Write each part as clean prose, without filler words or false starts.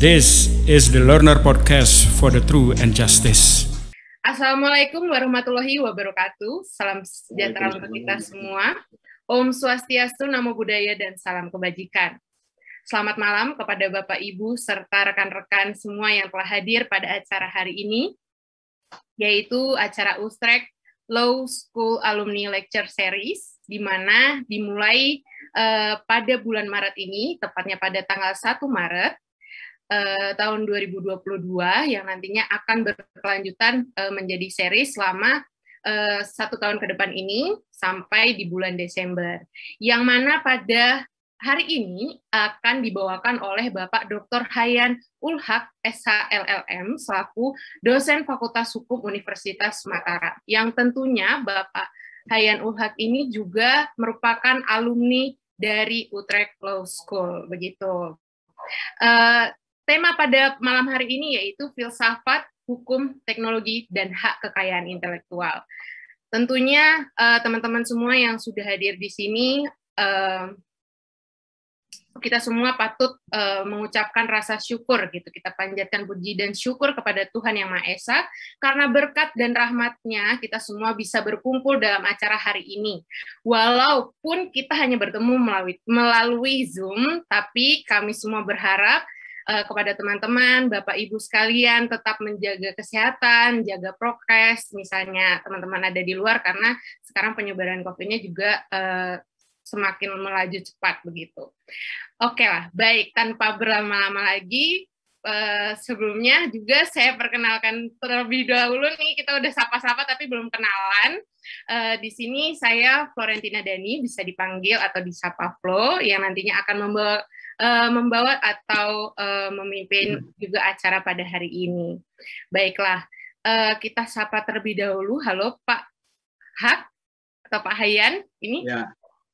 This is the Learner Podcast for the True and Justice. Assalamualaikum warahmatullahi wabarakatuh. Salam sejahtera untuk kita semua. Om Swastiastu, Namo Buddhaya, dan salam kebajikan. Selamat malam kepada Bapak Ibu serta rekan-rekan semua yang telah hadir pada acara hari ini, yaitu acara USTREC Law School Alumni Lecture Series, di mana dimulai pada bulan Maret ini, tepatnya pada tanggal 1 Maret, tahun 2022 yang nantinya akan berkelanjutan menjadi seri selama 1 tahun ke depan ini sampai di bulan Desember. Yang mana pada hari ini akan dibawakan oleh Bapak Dr. Hayan Ul-Haq, SHLLM, selaku dosen Fakultas Hukum Universitas Mataram. Yang tentunya Bapak Hayan Ul-Haq ini juga merupakan alumni dari Utrecht Law School, begitu. Tema pada malam hari ini yaitu filsafat, hukum, teknologi, dan hak kekayaan intelektual. Tentunya teman-teman semua yang sudah hadir di sini, kita semua patut mengucapkan rasa syukur, gitu. Kita panjatkan puji dan syukur kepada Tuhan Yang Maha Esa, karena berkat dan rahmat-Nya kita semua bisa berkumpul dalam acara hari ini. Walaupun kita hanya bertemu melalui Zoom, tapi kami semua berharap kepada teman-teman, Bapak Ibu sekalian tetap menjaga kesehatan, jaga prokes, misalnya teman-teman ada di luar, karena sekarang penyebaran COVID-nya juga semakin melaju cepat, begitu. Oke lah, baik, tanpa berlama-lama lagi, sebelumnya juga saya perkenalkan terlebih dahulu nih, kita udah sapa-sapa tapi belum kenalan. Di sini saya Florentina Dani, bisa dipanggil atau disapa Flo, yang nantinya akan membawa atau memimpin juga acara pada hari ini. Baiklah, kita sapa terlebih dahulu. Halo Pak Haq atau Pak Hayan ini. Ya.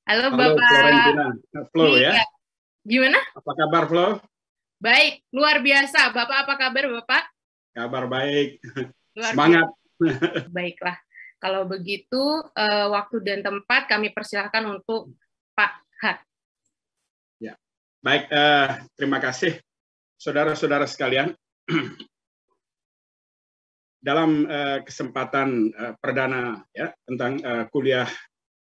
Halo Bapak Florentina, Flo ya. Gimana? Apa kabar Flo? Baik, luar biasa. Bapak apa kabar Bapak? Kabar baik. Luar Semangat. biasa. Baiklah. Kalau begitu, waktu dan tempat kami persilahkan untuk Pak Haq. Ya, baik. Terima kasih, saudara-saudara sekalian. Dalam kesempatan perdana ya tentang kuliah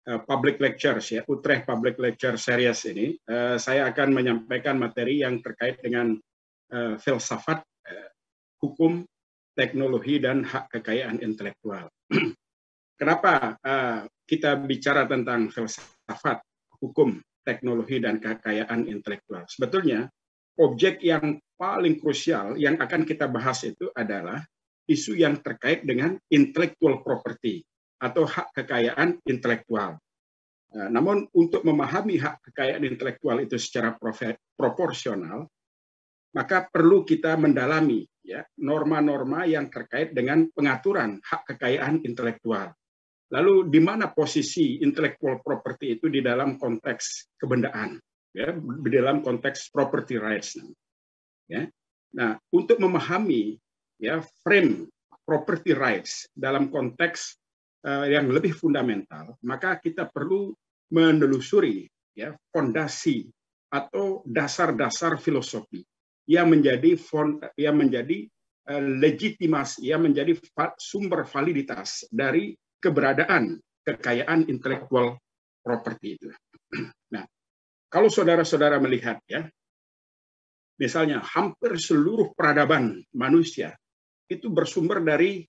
Public Lectures ya, Utrecht Public Lecture Series ini, saya akan menyampaikan materi yang terkait dengan filsafat, hukum, teknologi, dan hak kekayaan intelektual. Kenapa kita bicara tentang filsafat, hukum, teknologi, dan kekayaan intelektual? Sebetulnya, objek yang paling krusial yang akan kita bahas itu adalah isu yang terkait dengan intellectual property atau hak kekayaan intelektual. Namun untuk memahami hak kekayaan intelektual itu secara proporsional, maka perlu kita mendalami ya norma-norma yang terkait dengan pengaturan hak kekayaan intelektual. Lalu di mana posisi intellectual property itu di dalam konteks kebendaan, ya, di dalam konteks property rights. Ya. Nah, untuk memahami ya frame property rights dalam konteks yang lebih fundamental, maka kita perlu menelusuri ya fondasi atau dasar-dasar filosofi yang menjadi legitimasi, yang menjadi sumber validitas dari keberadaan kekayaan intelektual properti itu. Nah, kalau saudara-saudara melihat ya, misalnya hampir seluruh peradaban manusia itu bersumber dari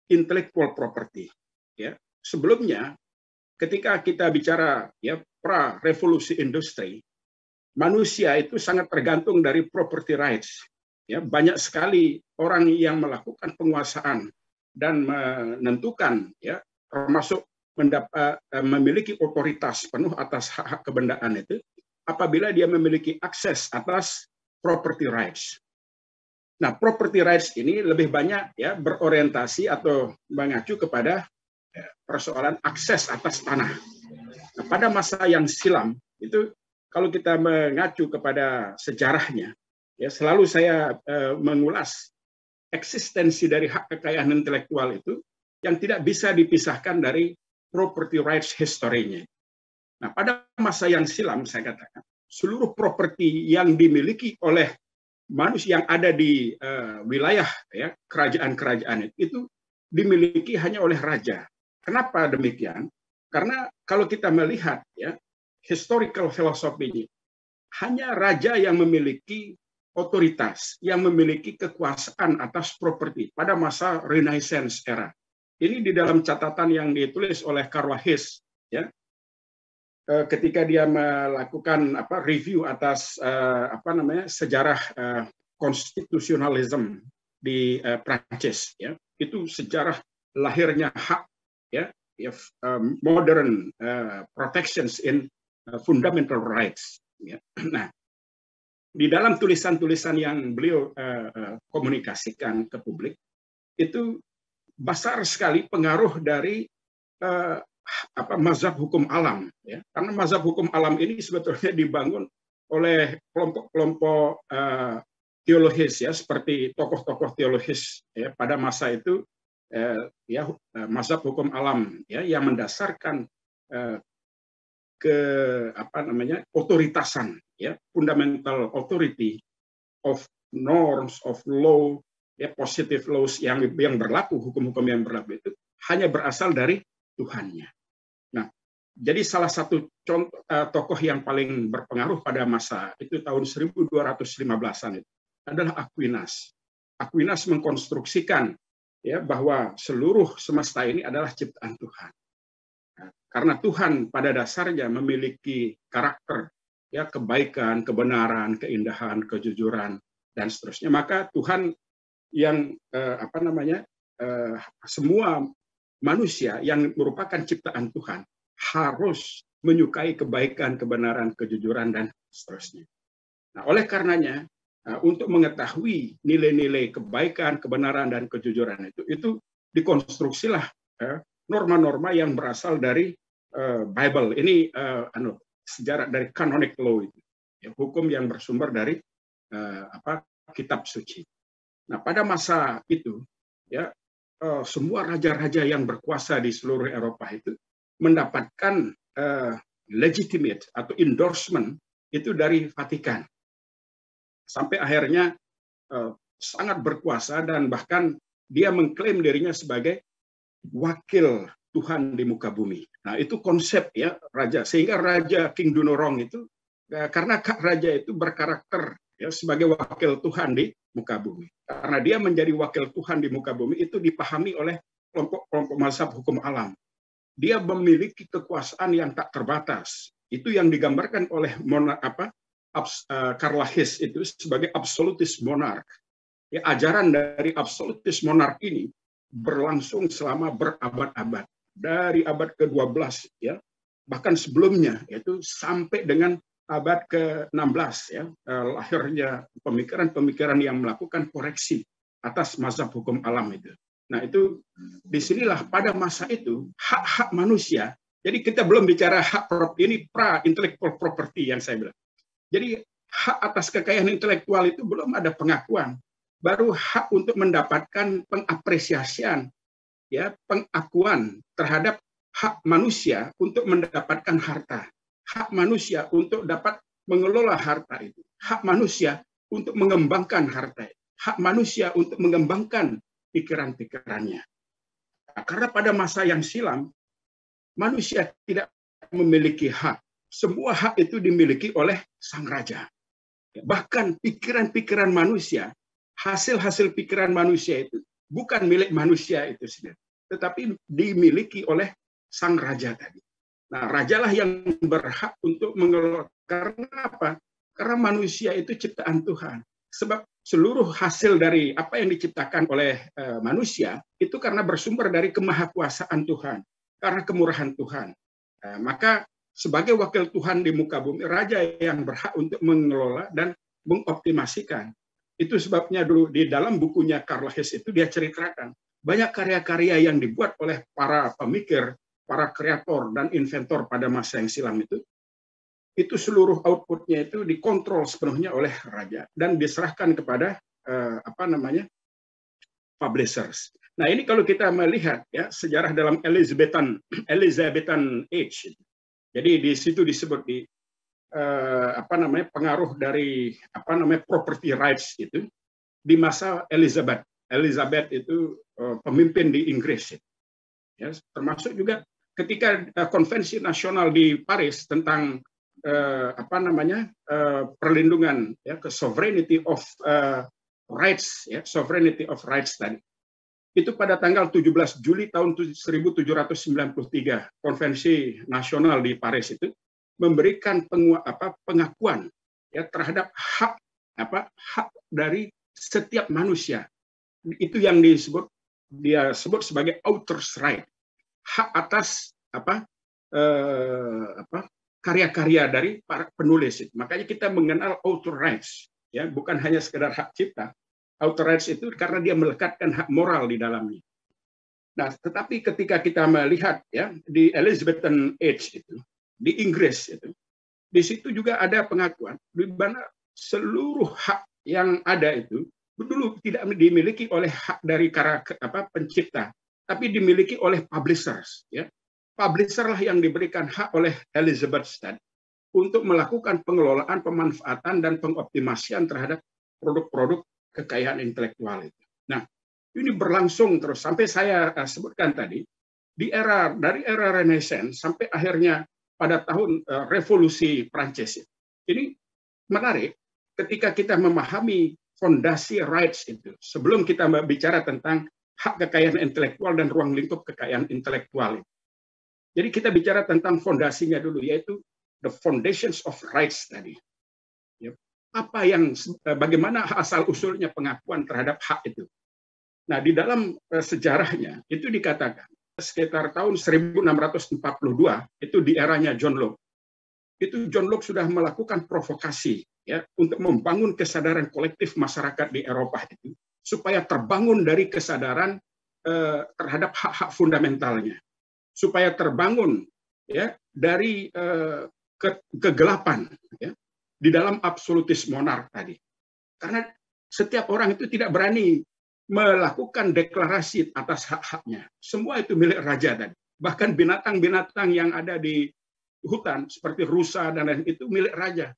intellectual property. Ya, sebelumnya ketika kita bicara ya pra revolusi industri, manusia itu sangat tergantung dari property rights. Ya, banyak sekali orang yang melakukan penguasaan dan menentukan ya termasuk memiliki otoritas penuh atas hak-hak kebendaan itu apabila dia memiliki akses atas property rights. Nah, property rights ini lebih banyak ya berorientasi atau mengacu kepada persoalan akses atas tanah. Nah, pada masa yang silam itu kalau kita mengacu kepada sejarahnya, ya selalu saya mengulas eksistensi dari hak kekayaan intelektual itu yang tidak bisa dipisahkan dari property rights history-nya. Nah, pada masa yang silam saya katakan seluruh properti yang dimiliki oleh manusia yang ada di wilayah ya kerajaan-kerajaan itu dimiliki hanya oleh raja. Kenapa demikian? Karena kalau kita melihat ya historical philosophy, hanya raja yang memiliki otoritas, yang memiliki kekuasaan atas properti pada masa Renaissance era. Ini di dalam catatan yang ditulis oleh Karl Hess ya. Ketika dia melakukan review atas sejarah konstitusionalisme di Prancis ya. Itu sejarah lahirnya hak ya, modern protections in fundamental rights ya. Nah, di dalam tulisan-tulisan yang beliau komunikasikan ke publik itu besar sekali pengaruh dari mazhab hukum alam ya. Karena mazhab hukum alam ini sebetulnya dibangun oleh kelompok-kelompok teologis ya, seperti tokoh-tokoh teologis ya pada masa itu mazhab hukum alam ya yang mendasarkan otoritasan ya, fundamental authority of norms of law ya, positive laws yang berlaku, hukum-hukum yang berlaku itu hanya berasal dari Tuhannya. Nah, jadi salah satu contoh tokoh yang paling berpengaruh pada masa itu tahun 1215-an itu adalah Aquinas. Aquinas mengkonstruksikan ya bahwa seluruh semesta ini adalah ciptaan Tuhan. Nah, karena Tuhan pada dasarnya memiliki karakter ya kebaikan, kebenaran, keindahan, kejujuran dan seterusnya, maka Tuhan yang semua manusia yang merupakan ciptaan Tuhan harus menyukai kebaikan, kebenaran, kejujuran, dan seterusnya. Nah, oleh karenanya, untuk mengetahui nilai-nilai kebaikan, kebenaran, dan kejujuran itu dikonstruksilah norma-norma yang berasal dari Bible. Ini sejarah dari canonic law itu, ya, hukum yang bersumber dari kitab suci. Nah, pada masa itu, ya, semua raja-raja yang berkuasa di seluruh Eropa itu mendapatkan legitimate atau endorsement itu dari Vatikan. Sampai akhirnya sangat berkuasa dan bahkan dia mengklaim dirinya sebagai wakil Tuhan di muka bumi. Nah, itu konsep ya raja. Sehingga Raja King Dunorong itu karena raja itu berkarakter ya sebagai wakil Tuhan di muka bumi. Karena dia menjadi wakil Tuhan di muka bumi itu dipahami oleh kelompok-kelompok mazhab hukum alam. Dia memiliki kekuasaan yang tak terbatas. Itu yang digambarkan oleh Karl Hess itu sebagai absolutist monarch. Ya, ajaran dari absolutist monarch ini berlangsung selama berabad-abad. Dari abad ke-12 ya, bahkan sebelumnya yaitu sampai dengan abad ke-16 ya, lahirnya pemikiran-pemikiran yang melakukan koreksi atas mazhab hukum alam itu. Nah, itu disinilah pada masa itu hak-hak manusia. Jadi kita belum bicara hak ini pra-intellectual property yang saya bilang. Jadi hak atas kekayaan intelektual itu belum ada pengakuan. Baru hak untuk mendapatkan pengapresiasian, ya, pengakuan terhadap hak manusia untuk mendapatkan harta. Hak manusia untuk dapat mengelola harta itu. Hak manusia untuk mengembangkan harta itu. Hak manusia untuk mengembangkan pikiran-pikirannya. Nah, karena pada masa yang silam, manusia tidak memiliki hak. Semua hak itu dimiliki oleh sang raja. Bahkan pikiran-pikiran manusia, hasil-hasil pikiran manusia itu bukan milik manusia itu sendiri, tetapi dimiliki oleh sang raja tadi. Nah, rajalah yang berhak untuk mengelola. Karena apa? Karena manusia itu ciptaan Tuhan. Sebab seluruh hasil dari apa yang diciptakan oleh manusia itu karena bersumber dari kemahakuasaan Tuhan, karena kemurahan Tuhan. Maka sebagai wakil Tuhan di muka bumi, raja yang berhak untuk mengelola dan mengoptimasikan. Itu sebabnya dulu di dalam bukunya Karl Hess itu dia ceritakan banyak karya-karya yang dibuat oleh para pemikir, para kreator dan inventor pada masa yang silam itu seluruh outputnya itu dikontrol sepenuhnya oleh raja dan diserahkan kepada publishers. Nah, ini kalau kita melihat ya sejarah dalam Elizabethan Age. Jadi di situ disebut di pengaruh dari property rights itu di masa Elizabeth. Elizabeth itu pemimpin di Inggris, ya, termasuk juga ketika konvensi nasional di Paris tentang perlindungan, ya, ke sovereignty of rights, ya, sovereignty of rights tadi. Itu pada tanggal 17 Juli tahun 1793, konvensi nasional di Paris itu memberikan pengakuan, ya, terhadap hak dari setiap manusia. Itu yang dia sebut sebagai author's right, hak atas karya-karya dari para penulis. Makanya kita mengenal author rights, ya, bukan hanya sekedar hak cipta. Author rights itu karena dia melekatkan hak moral di dalamnya. Nah, tetapi ketika kita melihat, ya, di Elizabethan Age itu, di Inggris itu, di situ juga ada pengakuan di mana seluruh hak yang ada itu dulu tidak dimiliki oleh hak dari pencipta, tapi dimiliki oleh publishers, ya. Publisher lah yang diberikan hak oleh Elizabeth tadi untuk melakukan pengelolaan, pemanfaatan, dan pengoptimasian terhadap produk-produk kekayaan intelektual itu. Nah, ini berlangsung terus sampai saya sebutkan tadi dari era Renaissance sampai akhirnya pada tahun Revolusi Prancis. Ini menarik ketika kita memahami fondasi rights itu sebelum kita bicara tentang hak kekayaan intelektual dan ruang lingkup kekayaan intelektual. Jadi kita bicara tentang fondasinya dulu, yaitu the foundations of rights tadi. Bagaimana asal usulnya pengakuan terhadap hak itu. Nah, di dalam sejarahnya itu dikatakan sekitar tahun 1642, itu di eranya John Locke. Itu John Locke sudah melakukan provokasi, ya, untuk membangun kesadaran kolektif masyarakat di Eropa itu supaya terbangun dari kesadaran terhadap hak-hak fundamentalnya, supaya terbangun, ya, dari kegelapan, ya, di dalam absolutis monark tadi. Karena setiap orang itu tidak berani melakukan deklarasi atas hak-haknya. Semua itu milik raja tadi. Bahkan binatang-binatang yang ada di hutan seperti rusa dan lain itu milik raja.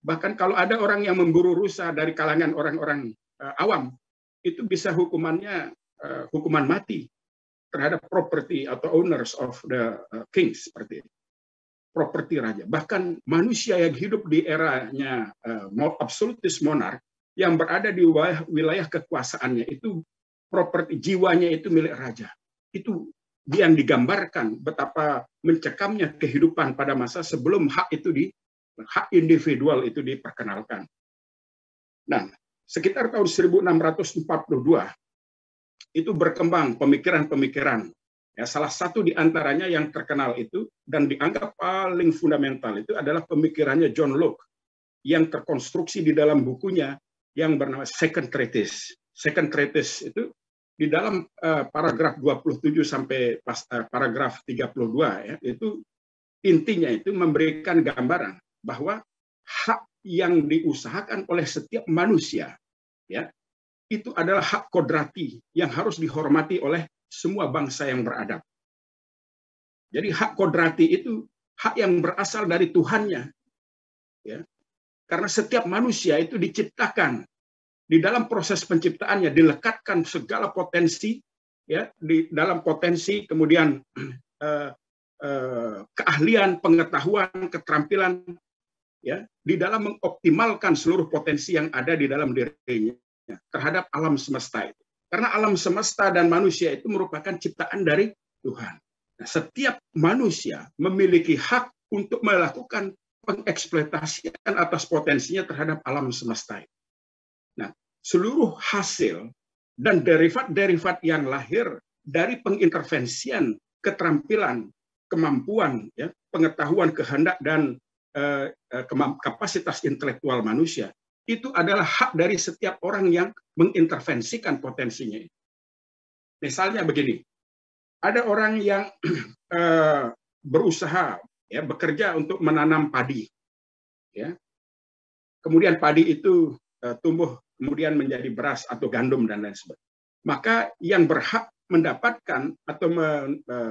Bahkan kalau ada orang yang memburu rusa dari kalangan orang-orang awam, itu bisa hukumannya hukuman mati terhadap property atau owners of the kings, seperti itu. Properti raja. Bahkan manusia yang hidup di eranya absolutis monark yang berada di wilayah kekuasaannya itu properti jiwanya itu milik raja. Itu yang digambarkan betapa mencekamnya kehidupan pada masa sebelum hak hak individual itu diperkenalkan. Nah, sekitar tahun 1642 itu berkembang pemikiran-pemikiran. Ya, salah satu di antaranya yang terkenal itu dan dianggap paling fundamental itu adalah pemikirannya John Locke yang terkonstruksi di dalam bukunya yang bernama Second Treatise. Second Treatise itu di dalam paragraf 27 sampai paragraf 32, ya, itu intinya itu memberikan gambaran bahwa hak yang diusahakan oleh setiap manusia, ya, itu adalah hak kodrati yang harus dihormati oleh semua bangsa yang beradab. Jadi hak kodrati itu hak yang berasal dari Tuhannya, ya. Karena setiap manusia itu diciptakan di dalam proses penciptaannya dilekatkan segala potensi, ya, di dalam potensi kemudian keahlian, pengetahuan, keterampilan, ya, di dalam mengoptimalkan seluruh potensi yang ada di dalam dirinya terhadap alam semesta itu. Karena alam semesta dan manusia itu merupakan ciptaan dari Tuhan. Nah, setiap manusia memiliki hak untuk melakukan pengeksploitasian atas potensinya terhadap alam semesta itu. Nah, seluruh hasil dan derivat-derivat yang lahir dari pengintervensian keterampilan, kemampuan, ya, pengetahuan, kehendak, dan kapasitas intelektual manusia, itu adalah hak dari setiap orang yang mengintervensikan potensinya. Misalnya begini, ada orang yang berusaha, ya, bekerja untuk menanam padi, ya. Kemudian padi itu tumbuh kemudian menjadi beras atau gandum dan lain sebagainya. Maka yang berhak mendapatkan atau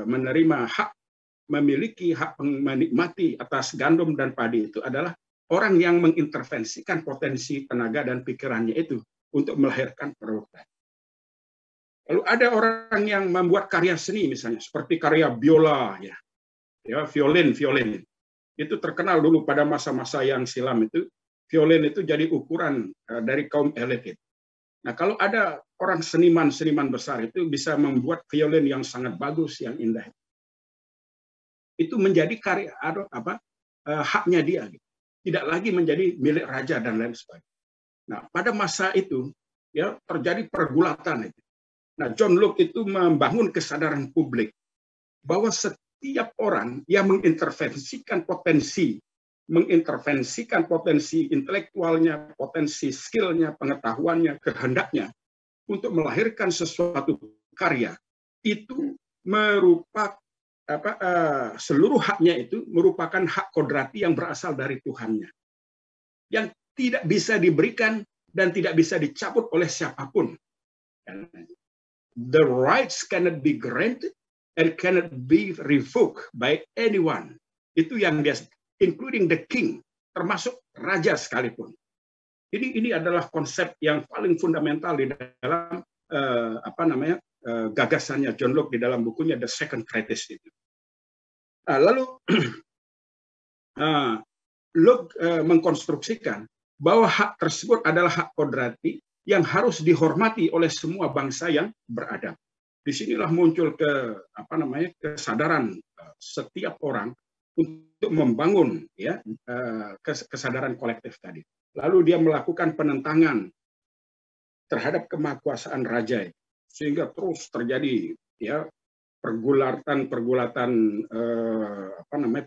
menerima hak memiliki hak menikmati atas gandum dan padi itu adalah orang yang mengintervensikan potensi tenaga dan pikirannya itu untuk melahirkan produk. Lalu ada orang yang membuat karya seni misalnya seperti karya biola ya, violin. Itu terkenal dulu pada masa-masa yang silam itu, violin itu jadi ukuran dari kaum elit. Nah, kalau ada orang seniman besar itu bisa membuat violin yang sangat bagus, yang indah. Itu menjadi karya haknya dia, tidak lagi menjadi milik raja dan lain sebagainya. Nah, pada masa itu ya terjadi pergulatan itu. Nah, John Locke itu membangun kesadaran publik bahwa setiap orang yang mengintervensikan potensi intelektualnya, potensi skillnya, pengetahuannya, kehendaknya untuk melahirkan sesuatu karya itu merupakan seluruh haknya itu merupakan hak kodrati yang berasal dari Tuhannya, yang tidak bisa diberikan dan tidak bisa dicabut oleh siapapun. The rights cannot be granted and cannot be revoked by anyone. Itu yang dia, including the king, termasuk raja sekalipun. Ini adalah konsep yang paling fundamental di dalam gagasannya John Locke di dalam bukunya The Second Treatise itu. Lalu Locke mengkonstruksikan bahwa hak tersebut adalah hak kodrati yang harus dihormati oleh semua bangsa yang beradab. Disinilah muncul kesadaran setiap orang untuk membangun ya kesadaran kolektif tadi. Lalu dia melakukan penentangan terhadap kemahakuasaan raja, sehingga terus terjadi ya pergulatan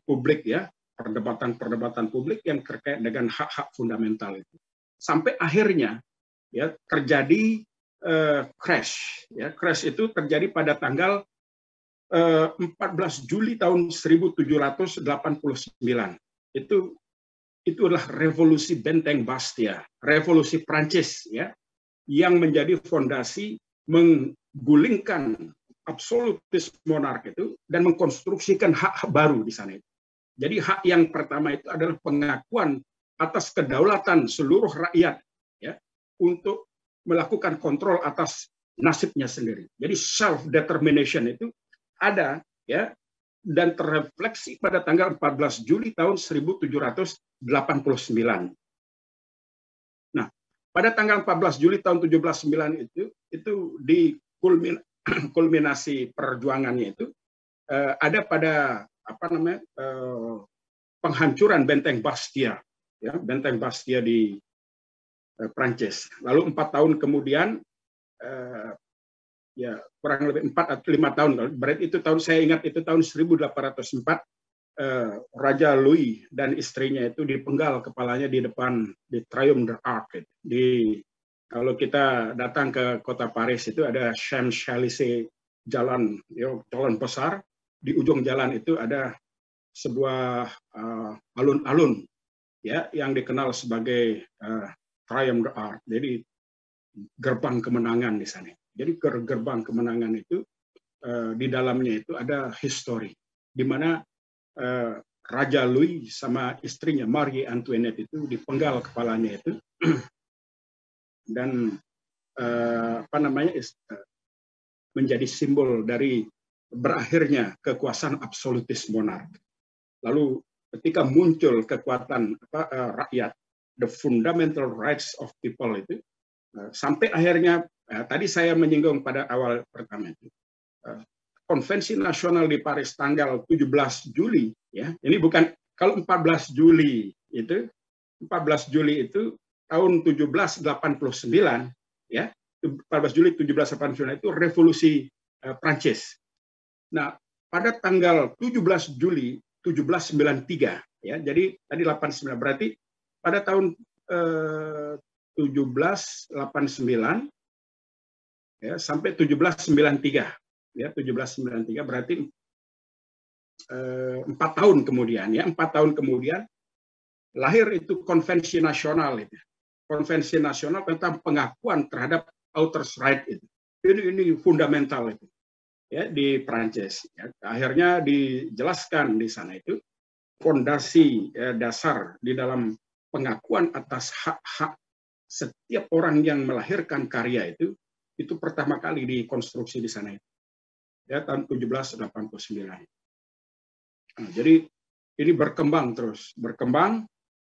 publik ya, perdebatan publik yang terkait dengan hak-hak fundamental itu. Sampai akhirnya ya terjadi crash. Ya, crash itu terjadi pada tanggal 14 Juli tahun 1789. Itulah revolusi Benteng Bastia, revolusi Prancis ya, yang menjadi fondasi menggulingkan absolutis monark itu dan mengkonstruksikan hak baru di sana. Jadi hak yang pertama itu adalah pengakuan atas kedaulatan seluruh rakyat ya untuk melakukan kontrol atas nasibnya sendiri. Jadi self determination itu ada ya dan terrefleksi pada tanggal 14 Juli tahun 1789. Nah, pada tanggal 14 Juli tahun 1789 itu di kulminasi perjuangannya itu ada pada penghancuran Benteng Bastia ya, Benteng Bastia di Prancis. Lalu 4 tahun kemudian ya kurang lebih 4 atau 5 tahun, berarti itu tahun, saya ingat itu tahun 1804, Raja Louis dan istrinya itu dipenggal kepalanya di depan di Triumph d'Arc. Kalau kita datang ke kota Paris itu ada Champs-Élysées, jalan besar, di ujung jalan itu ada sebuah alun-alun ya yang dikenal sebagai Triumph d'Arc. Jadi gerbang kemenangan di sana. Jadi gerbang kemenangan itu di dalamnya itu ada histori di mana Raja Louis sama istrinya Marie Antoinette itu dipenggal kepalanya itu dan menjadi simbol dari berakhirnya kekuasaan absolutis monark. Lalu ketika muncul kekuatan rakyat, the fundamental rights of people itu sampai akhirnya tadi saya menyinggung pada awal pertama itu konvensi nasional di Paris tanggal 17 Juli ya. Ini bukan kalau 14 Juli itu tahun 1789 ya. 14 Juli 1789 itu revolusi Prancis. Nah, pada tanggal 17 Juli 1793 ya. Jadi tadi 89 berarti pada tahun 1789 ya sampai 1793 ya, 1793 berarti 4 tahun kemudian ya, 4 tahun kemudian lahir itu konvensi nasional itu. Konvensi nasional tentang pengakuan terhadap author's right itu. Ini fundamental itu. ya di Prancis. Ya. Akhirnya dijelaskan di sana itu fondasi dasar di dalam pengakuan atas hak-hak setiap orang yang melahirkan karya itu pertama kali dikonstruksi di sana itu. Ya, tahun 1789. Nah, jadi ini berkembang terus, berkembang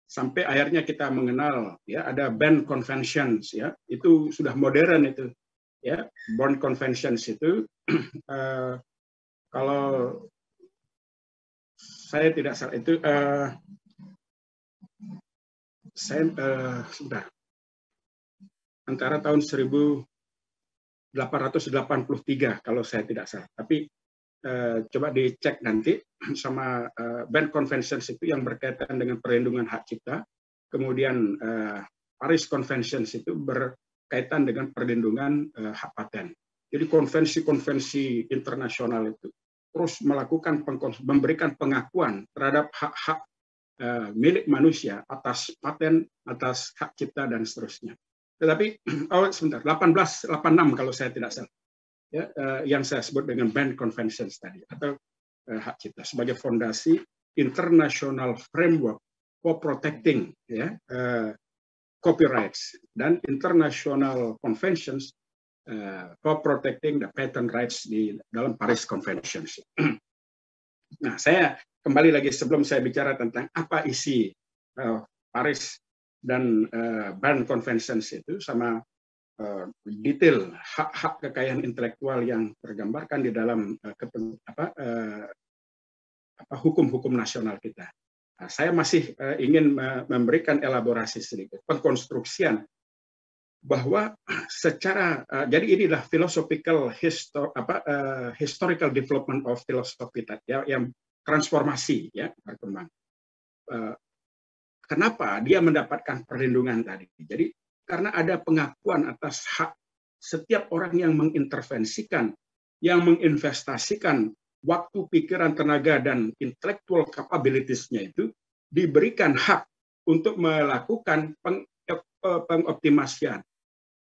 sampai akhirnya kita mengenal ya ada Berne Conventions ya, itu sudah modern itu. Ya, Berne Conventions itu kalau saya tidak salah itu sudah antara tahun 1883 kalau saya tidak salah. Tapi coba dicek nanti sama Berne Conventions itu yang berkaitan dengan perlindungan hak cipta, kemudian Paris Conventions itu berkaitan dengan perlindungan hak paten. Jadi konvensi-konvensi internasional itu terus melakukan memberikan pengakuan terhadap hak-hak milik manusia atas paten, atas hak cipta dan seterusnya. Tetapi sebentar 1886 kalau saya tidak salah. Ya, yang saya sebut dengan Berne Conventions tadi atau hak cipta sebagai fondasi international framework for protecting ya copyrights dan international conventions for protecting the patent rights di dalam Paris Conventions. Nah, saya kembali lagi sebelum saya bicara tentang apa isi Paris dan Berne Conventions itu sama detail hak-hak kekayaan intelektual yang tergambarkan di dalam hukum-hukum nasional kita. Nah, saya masih ingin memberikan elaborasi sedikit, pengkonstruksian bahwa secara jadi inilah historical development of philosophy ya, yang transformasi ya berkembang. Kenapa dia mendapatkan perlindungan tadi? Jadi karena ada pengakuan atas hak setiap orang yang mengintervensikan, yang menginvestasikan waktu, pikiran, tenaga, dan intellectual capabilities-nya itu diberikan hak untuk melakukan pengoptimasian,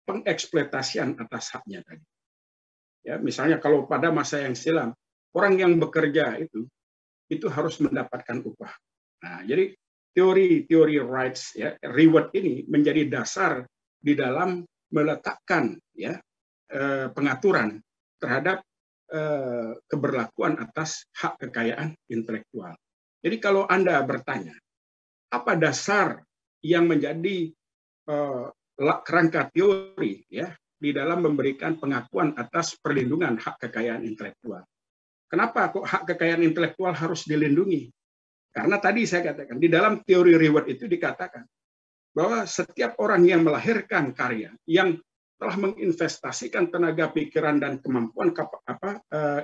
pengeksploitasian atas haknya tadi. Ya, misalnya kalau pada masa yang silam, orang yang bekerja itu harus mendapatkan upah. Nah, jadi teori rights ya, reward ini menjadi dasar di dalam meletakkan ya pengaturan terhadap keberlakuan atas hak kekayaan intelektual. Jadi kalau Anda bertanya, apa dasar yang menjadi kerangka teori ya di dalam memberikan pengakuan atas perlindungan hak kekayaan intelektual? Kenapa kok hak kekayaan intelektual harus dilindungi? Karena tadi saya katakan di dalam teori reward itu dikatakan bahwa setiap orang yang melahirkan karya, yang telah menginvestasikan tenaga pikiran dan kemampuan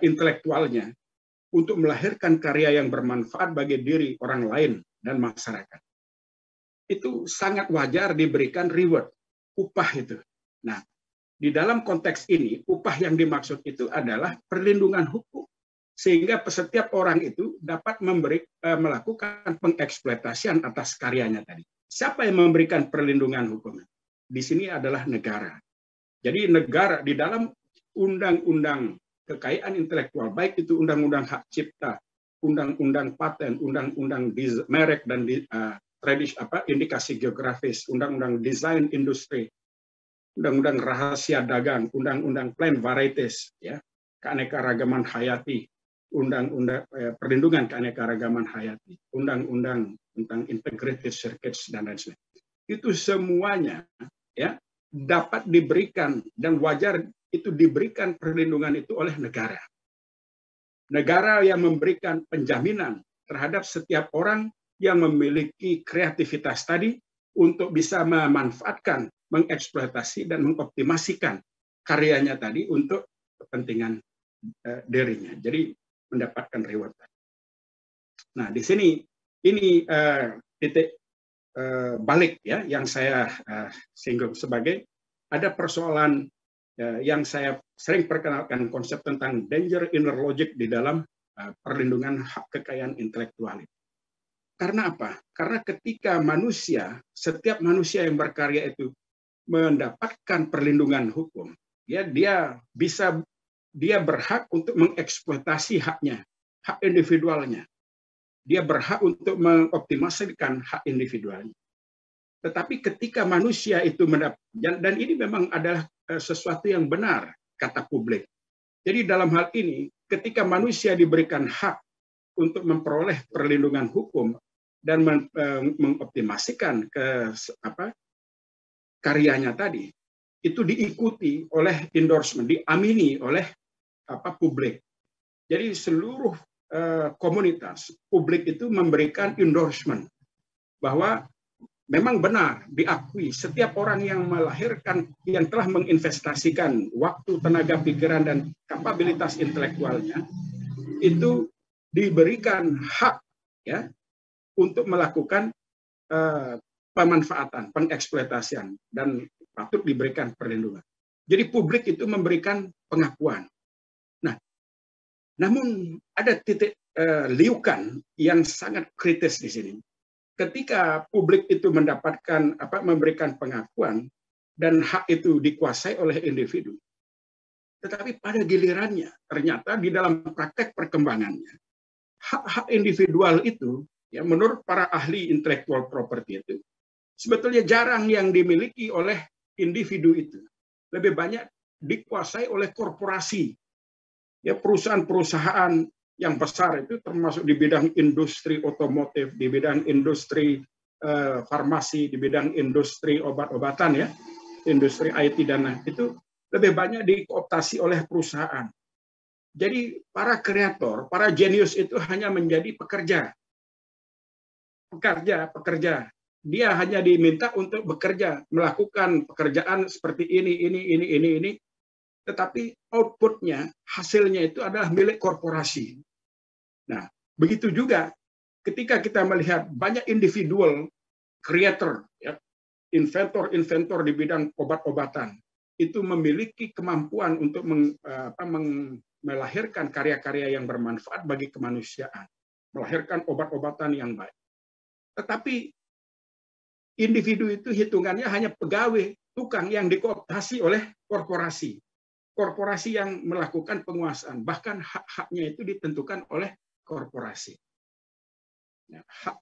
intelektualnya untuk melahirkan karya yang bermanfaat bagi diri orang lain dan masyarakat, itu sangat wajar diberikan reward, upah itu. Nah, di dalam konteks ini, upah yang dimaksud itu adalah perlindungan hukum. Sehingga setiap orang itu dapat melakukan pengeksploitasian atas karyanya tadi. Siapa yang memberikan perlindungan hukum? Di sini adalah negara. Jadi negara di dalam undang-undang kekayaan intelektual, baik itu undang-undang hak cipta, undang-undang paten, undang-undang merek dan indikasi geografis, undang-undang desain industri, undang-undang rahasia dagang, undang-undang plant varieties, ya, keanekaragaman hayati, undang-undang perlindungan keanekaragaman hayati, undang-undang tentang integrated circuits dan lain sebagainya. Itu semuanya ya dapat diberikan dan wajar itu diberikan perlindungan itu oleh negara. Negara yang memberikan penjaminan terhadap setiap orang yang memiliki kreativitas tadi untuk bisa memanfaatkan, mengeksploitasi dan mengoptimasikan karyanya tadi untuk kepentingan dirinya. Jadi mendapatkan reward. Nah, di sini ini titik balik ya yang saya singgung sebagai ada persoalan yang saya sering perkenalkan konsep tentang danger inner logic di dalam perlindungan hak kekayaan intelektual. Karena apa? Karena ketika setiap manusia yang berkarya itu mendapatkan perlindungan hukum, ya dia bisa dia berhak untuk mengeksploitasi haknya, hak individualnya. Dia berhak untuk mengoptimasikan hak individualnya. Tetapi ketika manusia itu dan ini memang adalah sesuatu yang benar, kata publik. Jadi dalam hal ini, ketika manusia diberikan hak untuk memperoleh perlindungan hukum dan mengoptimasikan karyanya tadi, itu diikuti oleh endorsement, diamini oleh publik. Jadi seluruh komunitas publik itu memberikan endorsement bahwa memang benar diakui setiap orang yang melahirkan, yang telah menginvestasikan waktu, tenaga pikiran, dan kapabilitas intelektualnya itu diberikan hak ya untuk melakukan pemanfaatan, pengeksploitasian, dan patut diberikan perlindungan. Jadi publik itu memberikan pengakuan. Nah, namun ada titik liukan yang sangat kritis di sini. Ketika publik itu mendapatkan memberikan pengakuan dan hak itu dikuasai oleh individu, tetapi pada gilirannya ternyata di dalam praktek perkembangannya hak-hak individual itu ya menurut para ahli intellectual property itu sebetulnya jarang yang dimiliki oleh individu itu, lebih banyak dikuasai oleh korporasi ya, perusahaan-perusahaan yang besar itu termasuk di bidang industri otomotif, di bidang industri farmasi, di bidang industri obat-obatan ya, industri IT dan itu lebih banyak dikooptasi oleh perusahaan. Jadi para kreator, para jenius itu hanya menjadi pekerja. Dia hanya diminta untuk bekerja, melakukan pekerjaan seperti ini. Tetapi outputnya, hasilnya itu adalah milik korporasi. Nah, begitu juga ketika kita melihat banyak individual creator, ya, inventor di bidang obat-obatan, itu memiliki kemampuan untuk melahirkan karya-karya yang bermanfaat bagi kemanusiaan, melahirkan obat-obatan yang baik. Tetapi individu itu hitungannya hanya pegawai, tukang yang dikooptasi oleh korporasi. Korporasi yang melakukan penguasaan, bahkan hak-haknya itu ditentukan oleh korporasi. Nah, hak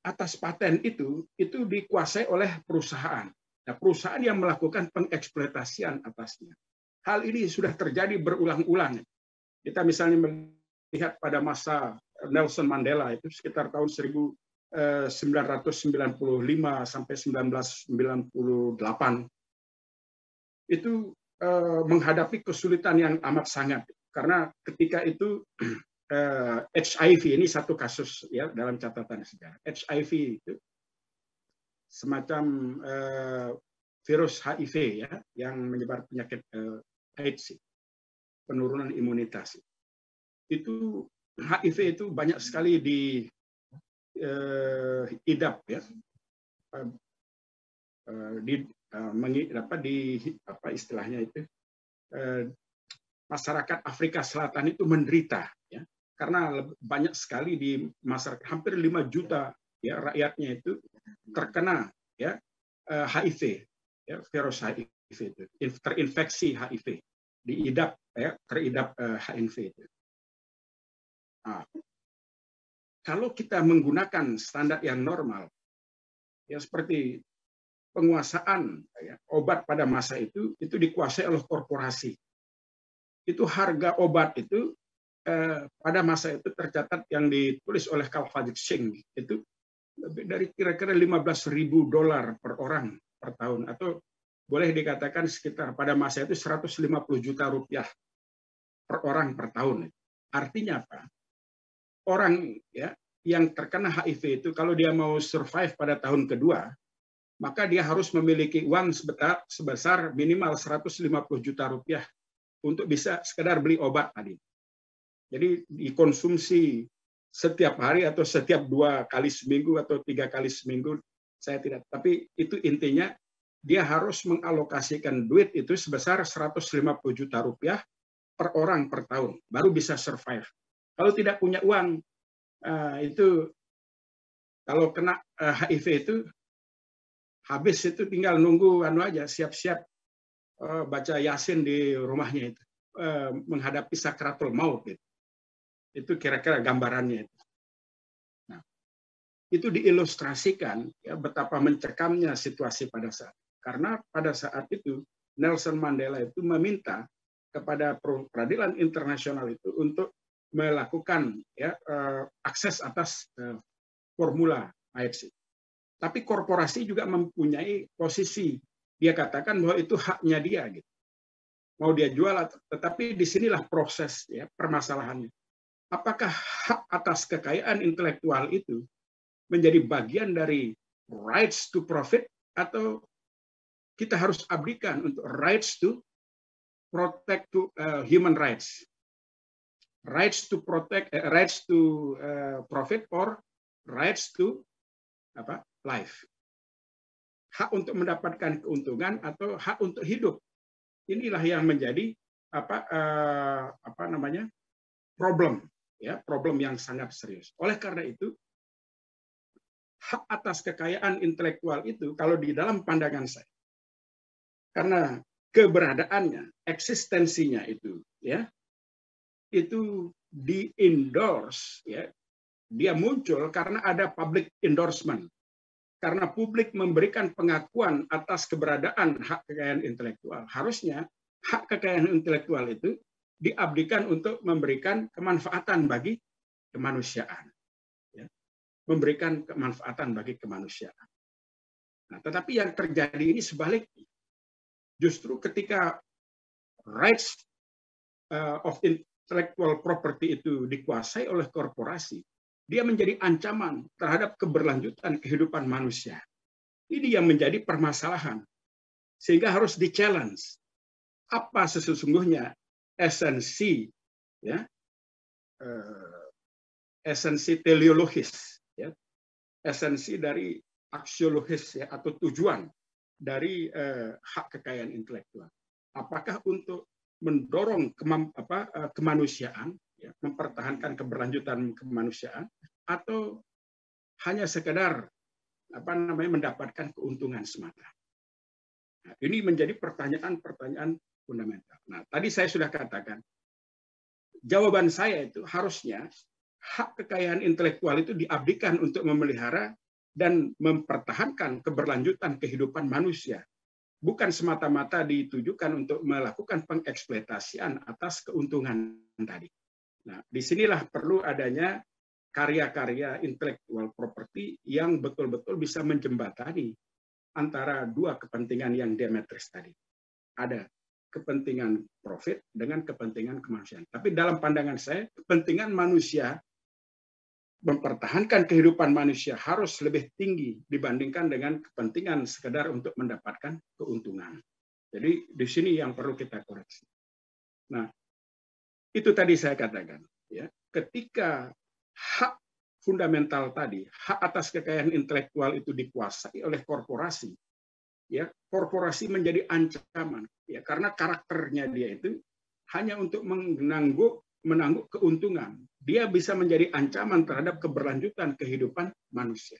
atas paten itu dikuasai oleh perusahaan. Nah, perusahaan yang melakukan pengeksploitasian atasnya. Hal ini sudah terjadi berulang-ulang. Kita misalnya melihat pada masa Nelson Mandela itu sekitar tahun 1995 sampai 1998 itu menghadapi kesulitan yang amat sangat karena ketika itu HIV ini satu kasus ya dalam catatan sejarah. HIV itu semacam virus HIV ya yang menyebar penyakit AIDS, penurunan imunitas. Itu HIV itu banyak sekali diidap ya. Istilahnya itu masyarakat Afrika Selatan itu menderita ya karena banyak sekali di masyarakat hampir 5 juta ya rakyatnya itu terkena ya HIV ya virus HIV itu terinfeksi HIV teridap HIV itu. Nah, kalau kita menggunakan standar yang normal ya seperti penguasaan ya, obat pada masa itu dikuasai oleh korporasi. Itu harga obat itu pada masa itu tercatat yang ditulis oleh Kalvajik Singh itu lebih dari kira-kira $15.000 per orang per tahun atau boleh dikatakan sekitar pada masa itu 150 juta rupiah per orang per tahun. Artinya apa? Orang ya yang terkena HIV itu kalau dia mau survive pada tahun kedua maka dia harus memiliki uang sebesar minimal 150 juta rupiah untuk bisa sekedar beli obat tadi. Jadi dikonsumsi setiap hari atau setiap 2 kali seminggu atau 3 kali seminggu, saya tidak. Tapi itu intinya dia harus mengalokasikan duit itu sebesar 150 juta rupiah per orang per tahun, baru bisa survive. Kalau tidak punya uang, itu kalau kena HIV itu habis itu tinggal nunggu aja siap-siap baca Yasin di rumahnya itu. menghadapi sakratul maut. Gitu. Itu kira-kira gambarannya. Nah, itu diilustrasikan ya betapa mencekamnya situasi pada saat. Karena pada saat itu Nelson Mandela itu meminta kepada peradilan internasional itu untuk melakukan ya akses atas formula AFC. Tapi korporasi juga mempunyai posisi. Dia katakan bahwa itu haknya dia, gitu. Mau dia jual, tetapi disinilah proses ya permasalahannya. Apakah hak atas kekayaan intelektual itu menjadi bagian dari rights to profit atau kita harus abdikan untuk rights to protect to human rights, rights to protect, rights to profit or rights to life, hak untuk mendapatkan keuntungan atau hak untuk hidup. Inilah yang menjadi problem, ya, problem yang sangat serius. Oleh karena itu, hak atas kekayaan intelektual itu kalau di dalam pandangan saya, karena keberadaannya, eksistensinya itu, ya, itu di-endorse, ya, dia muncul karena ada public endorsement. Karena publik memberikan pengakuan atas keberadaan hak kekayaan intelektual, harusnya hak kekayaan intelektual itu diabdikan untuk memberikan kemanfaatan bagi kemanusiaan. Ya. Memberikan kemanfaatan bagi kemanusiaan. Nah, tetapi yang terjadi ini sebaliknya. Justru ketika rights of intellectual property itu dikuasai oleh korporasi, dia menjadi ancaman terhadap keberlanjutan kehidupan manusia. Ini yang menjadi permasalahan. Sehingga harus di-challenge. Apa sesungguhnya esensi, ya, esensi teleologis, ya, esensi dari aksiologis, ya, atau tujuan dari hak kekayaan intelektual. Apakah untuk mendorong kemanusiaan, ya, mempertahankan keberlanjutan kemanusiaan, atau hanya sekedar mendapatkan keuntungan semata. Nah, ini menjadi pertanyaan-pertanyaan fundamental. Nah, tadi saya sudah katakan, jawaban saya itu harusnya hak kekayaan intelektual itu diabdikan untuk memelihara dan mempertahankan keberlanjutan kehidupan manusia. Bukan semata-mata ditujukan untuk melakukan pengeksploitasian atas keuntungan tadi. Nah, disinilah perlu adanya karya-karya intellectual property yang betul-betul bisa menjembatani antara dua kepentingan yang diametris tadi. Ada kepentingan profit dengan kepentingan kemanusiaan. Tapi dalam pandangan saya, kepentingan manusia mempertahankan kehidupan manusia harus lebih tinggi dibandingkan dengan kepentingan sekedar untuk mendapatkan keuntungan. Jadi di sini yang perlu kita koreksi. Nah, itu tadi saya katakan, ya, ketika hak fundamental tadi, hak atas kekayaan intelektual itu dikuasai oleh korporasi, ya, korporasi menjadi ancaman, ya, karena karakternya dia itu hanya untuk menangguk keuntungan. Dia bisa menjadi ancaman terhadap keberlanjutan kehidupan manusia.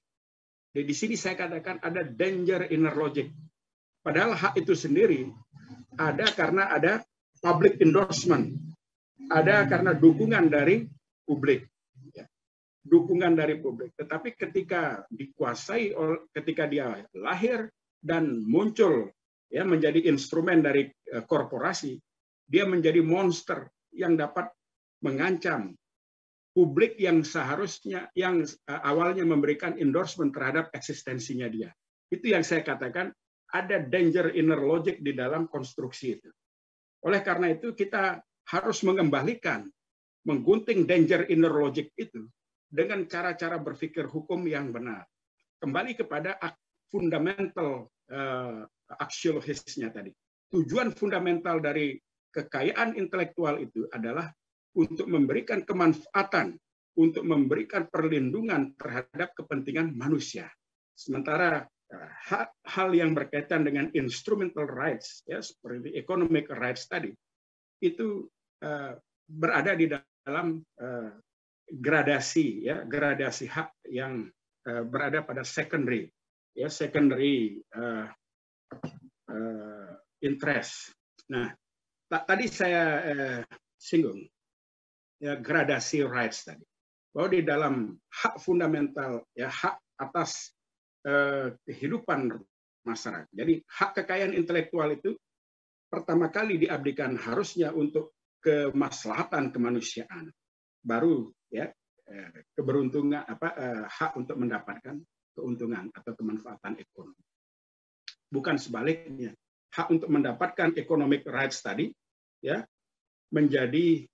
Jadi di sini saya katakan ada danger inner logic. Padahal hak itu sendiri ada karena ada public endorsement. Ada karena dukungan dari publik. Ya. Dukungan dari publik. Tetapi ketika dikuasai, ketika dia lahir dan muncul, ya, menjadi instrumen dari korporasi, dia menjadi monster yang dapat mengancam publik yang seharusnya, yang awalnya memberikan endorsement terhadap eksistensinya dia. Itu yang saya katakan ada danger inner logic di dalam konstruksi itu. Oleh karena itu kita harus mengembalikan, menggunting danger inner logic itu dengan cara-cara berpikir hukum yang benar. Kembali kepada fundamental aksiologisnya tadi. Tujuan fundamental dari kekayaan intelektual itu adalah untuk memberikan kemanfaatan, untuk memberikan perlindungan terhadap kepentingan manusia. Sementara hal yang berkaitan dengan instrumental rights, ya, seperti economic rights tadi, itu berada di dalam gradasi, ya, gradasi hak yang berada pada secondary, ya, secondary interest. Nah, tadi saya singgung ya, gradasi rights tadi, bahwa di dalam hak fundamental ya, hak atas kehidupan masyarakat. Jadi hak kekayaan intelektual itu pertama kali diabdikan harusnya untuk kemaslahatan kemanusiaan, baru ya keberuntungan hak untuk mendapatkan keuntungan atau kemanfaatan ekonomi. Bukan sebaliknya, hak untuk mendapatkan economic rights tadi ya menjadi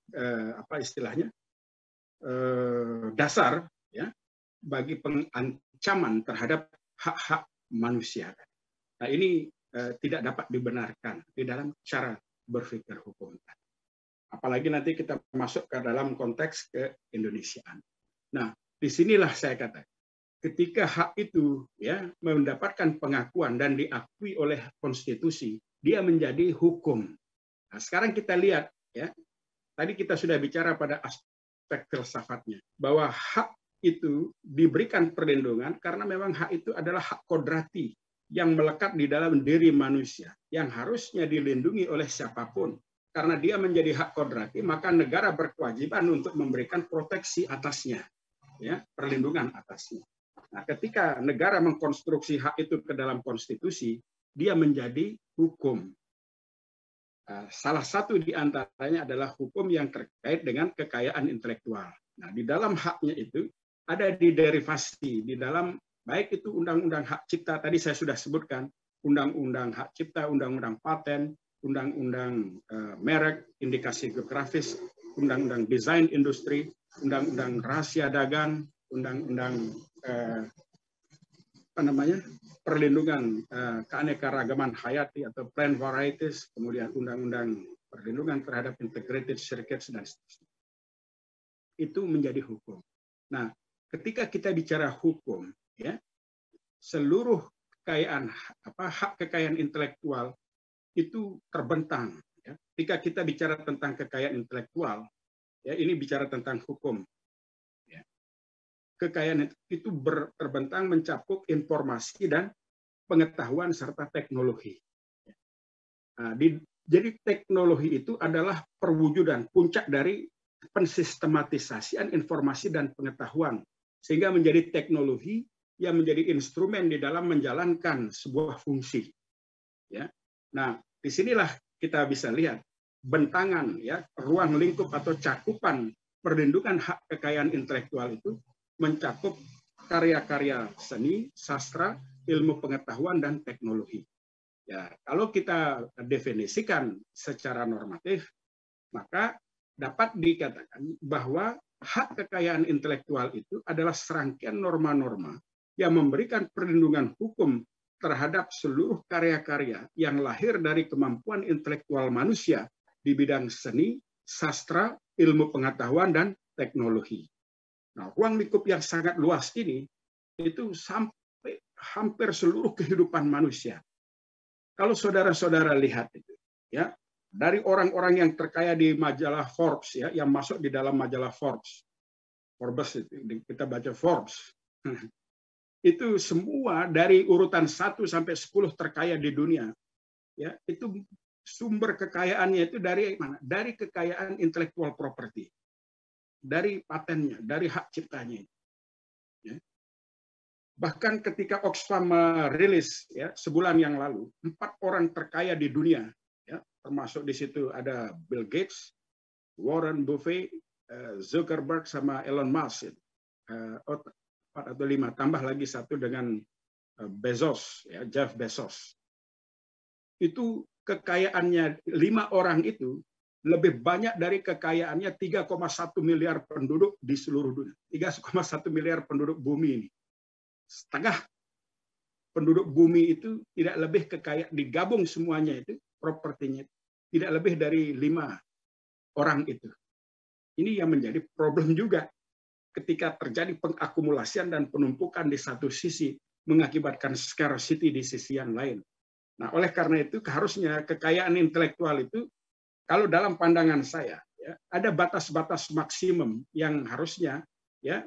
dasar ya bagi pengancaman terhadap hak-hak manusia. Nah, ini tidak dapat dibenarkan di dalam cara berpikir hukum. Apalagi nanti kita masuk ke dalam konteks keindonesiaan. Nah, disinilah saya katakan, ketika hak itu ya mendapatkan pengakuan dan diakui oleh konstitusi, dia menjadi hukum. Nah, sekarang kita lihat ya, tadi kita sudah bicara pada aspek filsafatnya, bahwa hak itu diberikan perlindungan karena memang hak itu adalah hak kodrati yang melekat di dalam diri manusia, yang harusnya dilindungi oleh siapapun. Karena dia menjadi hak kodrati, maka negara berkewajiban untuk memberikan proteksi atasnya, ya, perlindungan atasnya. Nah, ketika negara mengkonstruksi hak itu ke dalam konstitusi, dia menjadi hukum. Salah satu di antaranya adalah hukum yang terkait dengan kekayaan intelektual. Nah, di dalam haknya itu ada di derivasi, di dalam baik itu undang-undang hak cipta, tadi saya sudah sebutkan, undang-undang hak cipta, undang-undang paten, undang-undang merek, indikasi geografis, undang-undang desain industri, undang-undang rahasia dagang, undang-undang perlindungan keanekaragaman hayati atau plant varieties, kemudian undang-undang perlindungan terhadap integrated circuits dan seterusnya. Itu menjadi hukum. Nah, ketika kita bicara hukum, ya, seluruh kekayaan hak kekayaan intelektual itu terbentang. Ya. Ketika kita bicara tentang kekayaan intelektual, ya, ini bicara tentang hukum. Ya. Kekayaan itu terbentang mencakup informasi dan pengetahuan serta teknologi. Nah, jadi teknologi itu adalah perwujudan puncak dari pensistematisasian informasi dan pengetahuan, sehingga menjadi teknologi yang menjadi instrumen di dalam menjalankan sebuah fungsi. Ya. Nah, disinilah kita bisa lihat bentangan, ya, ruang lingkup atau cakupan perlindungan hak kekayaan intelektual itu mencakup karya-karya seni, sastra, ilmu pengetahuan, dan teknologi. Ya, kalau kita definisikan secara normatif, maka dapat dikatakan bahwa hak kekayaan intelektual itu adalah serangkaian norma-norma yang memberikan perlindungan hukum terhadap seluruh karya-karya yang lahir dari kemampuan intelektual manusia di bidang seni, sastra, ilmu pengetahuan, dan teknologi. Nah, ruang lingkup yang sangat luas ini itu sampai hampir seluruh kehidupan manusia. Kalau saudara-saudara lihat itu, ya, dari orang-orang yang terkaya di majalah Forbes, ya, yang masuk di dalam majalah Forbes itu, kita baca Forbes, itu semua dari urutan 1 sampai 10 terkaya di dunia, ya, itu sumber kekayaannya itu dari mana? Dari kekayaan intellectual property, dari patennya, dari hak ciptanya. Ya. Bahkan ketika Oxfam merilis, ya, sebulan yang lalu, 4 orang terkaya di dunia, ya, termasuk di situ ada Bill Gates, Warren Buffett, Zuckerberg, sama Elon Musk. 4 atau 5, tambah lagi satu dengan Bezos, ya, Jeff Bezos. Itu kekayaannya 5 orang itu lebih banyak dari kekayaannya 3,1 miliar penduduk di seluruh dunia. 3,1 miliar penduduk bumi ini. Setengah penduduk bumi itu tidak lebih kekayaan, digabung semuanya itu, propertinya tidak lebih dari 5 orang itu. Ini yang menjadi problem juga ketika terjadi pengakumulasian dan penumpukan di satu sisi mengakibatkan scarcity di sisi yang lain. Nah, oleh karena itu harusnya kekayaan intelektual itu, kalau dalam pandangan saya, ya, ada batas-batas maksimum yang harusnya, ya,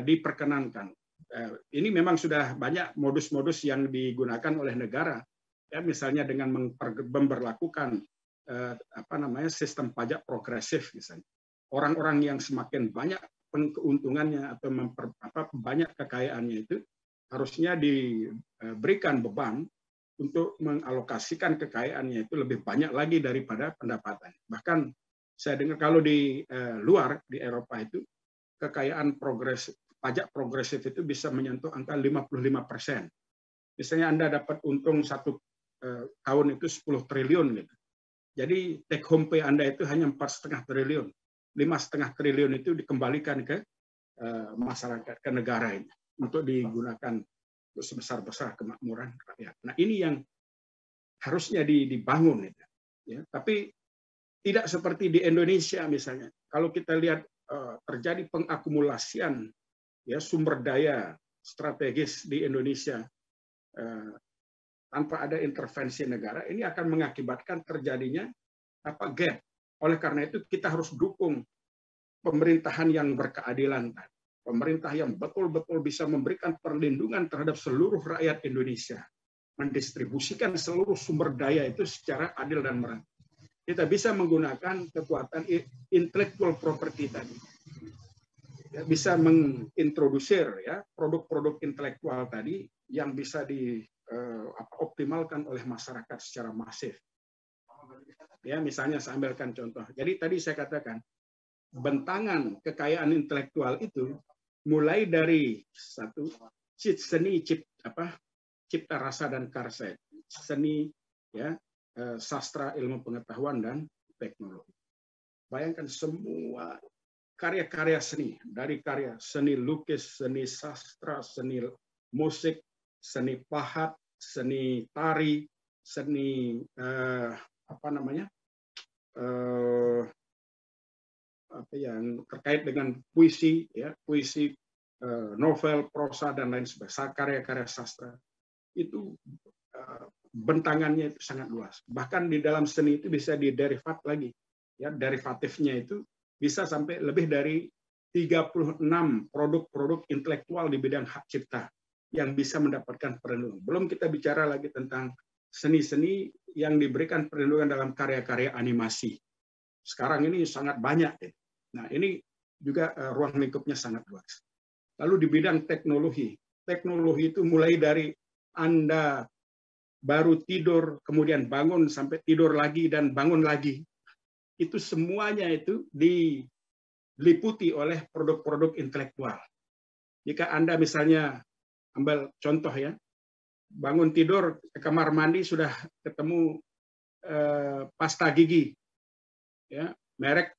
diperkenankan. Ini memang sudah banyak modus-modus yang digunakan oleh negara, ya, misalnya dengan memberlakukan sistem pajak progresif misalnya. Orang-orang yang semakin banyak keuntungannya atau banyak kekayaannya itu harusnya diberikan beban untuk mengalokasikan kekayaannya itu lebih banyak lagi daripada pendapatan. Bahkan saya dengar kalau di luar, di Eropa itu, kekayaan pajak progresif itu bisa menyentuh angka 55%. Misalnya Anda dapat untung satu tahun itu 10 triliun gitu. Jadi take home pay Anda itu hanya 4,5 triliun. 5,5 triliun itu dikembalikan ke masyarakat, ke negara ini untuk digunakan untuk sebesar-besar kemakmuran rakyat. Nah, ini yang harusnya dibangun gitu. Ya, tapi tidak seperti di Indonesia misalnya. Kalau kita lihat terjadi pengakumulasian ya sumber daya strategis di Indonesia tanpa ada intervensi negara, ini akan mengakibatkan terjadinya gap. Oleh karena itu kita harus dukung pemerintahan yang berkeadilan, pemerintah yang betul-betul bisa memberikan perlindungan terhadap seluruh rakyat Indonesia, mendistribusikan seluruh sumber daya itu secara adil dan merata. Kita bisa menggunakan kekuatan intellectual property tadi, ya, bisa mengintrodusir ya produk-produk intelektual tadi yang bisa dioptimalkan oleh masyarakat secara masif. Ya, misalnya saya ambilkan contoh. Jadi tadi saya katakan bentangan kekayaan intelektual itu mulai dari satu seni cipta rasa dan karsa, seni ya sastra, ilmu pengetahuan dan teknologi. Bayangkan semua karya-karya seni, dari karya seni lukis, seni sastra, seni musik, seni pahat, seni tari, seni yang terkait dengan puisi, ya, puisi, novel, prosa dan lain sebagainya, karya-karya sastra itu bentangannya itu sangat luas. Bahkan di dalam seni itu bisa diderivat lagi, ya, derivatifnya itu bisa sampai lebih dari 36 produk-produk intelektual di bidang hak cipta yang bisa mendapatkan perlindungan. Belum kita bicara lagi tentang seni-seni yang diberikan perlindungan dalam karya-karya animasi. Sekarang ini sangat banyak. Nah, ini juga ruang lingkupnya sangat luas. Lalu di bidang teknologi. Teknologi itu mulai dari Anda baru tidur, kemudian bangun, sampai tidur lagi dan bangun lagi. Itu semuanya itu diliputi oleh produk-produk intelektual. Jika Anda misalnya, ambil contoh ya, bangun tidur ke kamar mandi sudah ketemu pasta gigi, ya, merek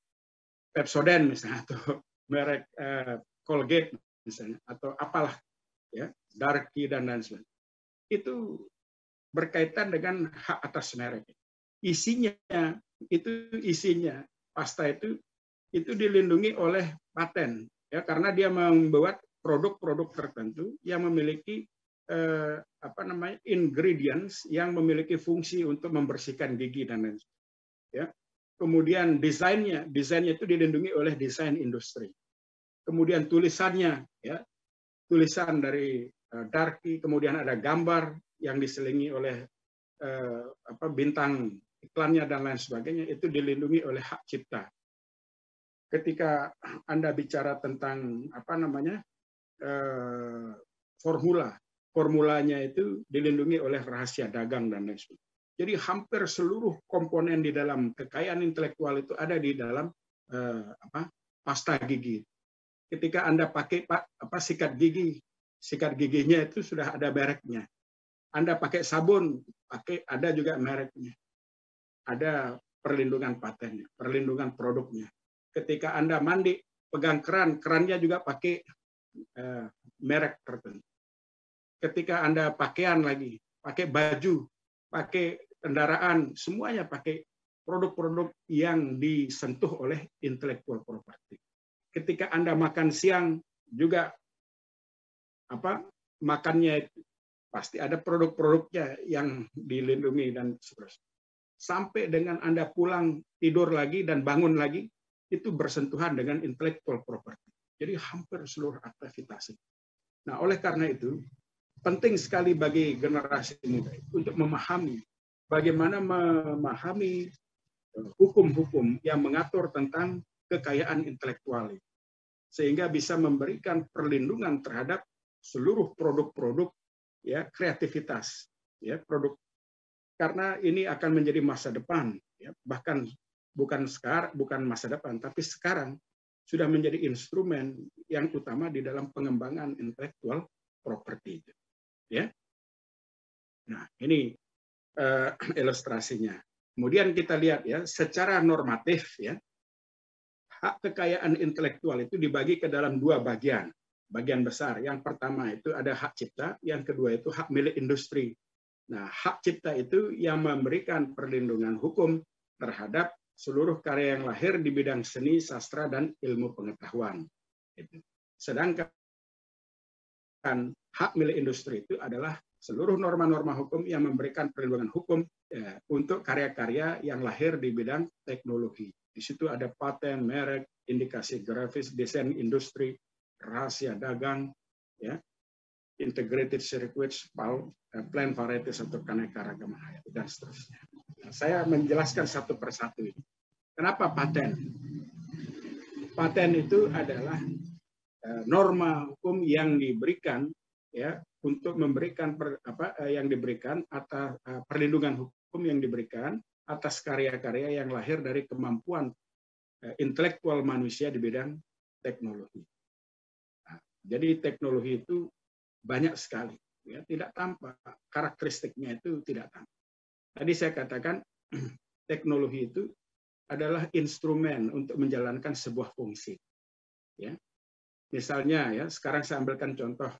Pepsodent misalnya, atau merek Colgate misalnya, atau apalah, ya, Darky dan lain sebagainya. Itu berkaitan dengan hak atas merek. Isinya pasta itu dilindungi oleh paten, ya, karena dia membuat produk-produk tertentu yang memiliki ingredients yang memiliki fungsi untuk membersihkan gigi dan lain sebagainya. Ya. Kemudian desainnya itu dilindungi oleh desain industri. Kemudian tulisannya, ya, tulisan dari Darky, kemudian ada gambar yang diselingi oleh bintang iklannya dan lain sebagainya, itu dilindungi oleh hak cipta. Ketika Anda bicara tentang formulanya itu dilindungi oleh rahasia dagang dan lain sebagainya. Jadi hampir seluruh komponen di dalam kekayaan intelektual itu ada di dalam pasta gigi. Ketika Anda pakai sikat giginya itu sudah ada mereknya. Anda pakai sabun, ada juga mereknya. Ada perlindungan patennya, perlindungan produknya. Ketika Anda mandi, pegang kerannya juga pakai merek tertentu. Ketika Anda pakaian lagi, pakai baju, pakai kendaraan, semuanya pakai produk-produk yang disentuh oleh intellectual property. Ketika Anda makan siang juga makannya pasti ada produk-produknya yang dilindungi dan seterusnya. Sampai dengan Anda pulang, tidur lagi dan bangun lagi, itu bersentuhan dengan intellectual property. Jadi hampir seluruh aktivitas. Nah, oleh karena itu penting sekali bagi generasi muda untuk memahami bagaimana memahami hukum-hukum yang mengatur tentang kekayaan intelektual, sehingga bisa memberikan perlindungan terhadap seluruh produk-produk ya kreativitas ya produk, karena ini akan menjadi masa depan ya, bahkan bukan masa depan, tapi sekarang sudah menjadi instrumen yang utama di dalam pengembangan intellectual property ya. Nah, ini ilustrasinya. Kemudian kita lihat ya, secara normatif ya, hak kekayaan intelektual itu dibagi ke dalam dua bagian besar. Yang pertama itu ada hak cipta, yang kedua itu hak milik industri. Nah, hak cipta itu yang memberikan perlindungan hukum terhadap seluruh karya yang lahir di bidang seni, sastra, dan ilmu pengetahuan. Sedangkan hak milik industri itu adalah seluruh norma-norma hukum yang memberikan perlindungan hukum ya, untuk karya-karya yang lahir di bidang teknologi. Di situ ada paten, merek, indikasi grafis, desain industri, rahasia dagang, ya, integrated circuits, plant varieties atau keanekaragaman hayati, dan seterusnya. Nah, saya menjelaskan satu persatu ini. Kenapa paten? Paten itu adalah norma hukum yang diberikan ya untuk memberikan atas perlindungan hukum yang diberikan atas karya-karya yang lahir dari kemampuan intelektual manusia di bidang teknologi. Nah, jadi teknologi itu banyak sekali, ya, tidak tampak karakteristiknya itu tidak tampak. Tadi saya katakan teknologi itu adalah instrumen untuk menjalankan sebuah fungsi. Ya, misalnya ya sekarang saya ambilkan contoh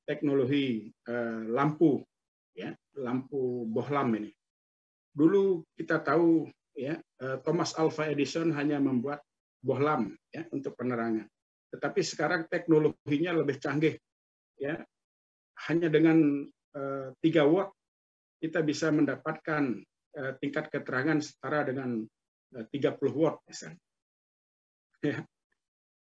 teknologi lampu, ya, lampu bohlam ini. Dulu kita tahu ya Thomas Alva Edison hanya membuat bohlam ya untuk penerangan. Tetapi sekarang teknologinya lebih canggih, ya. Hanya dengan 3 watt kita bisa mendapatkan tingkat keterangan setara dengan 30 watt misalnya. Ya.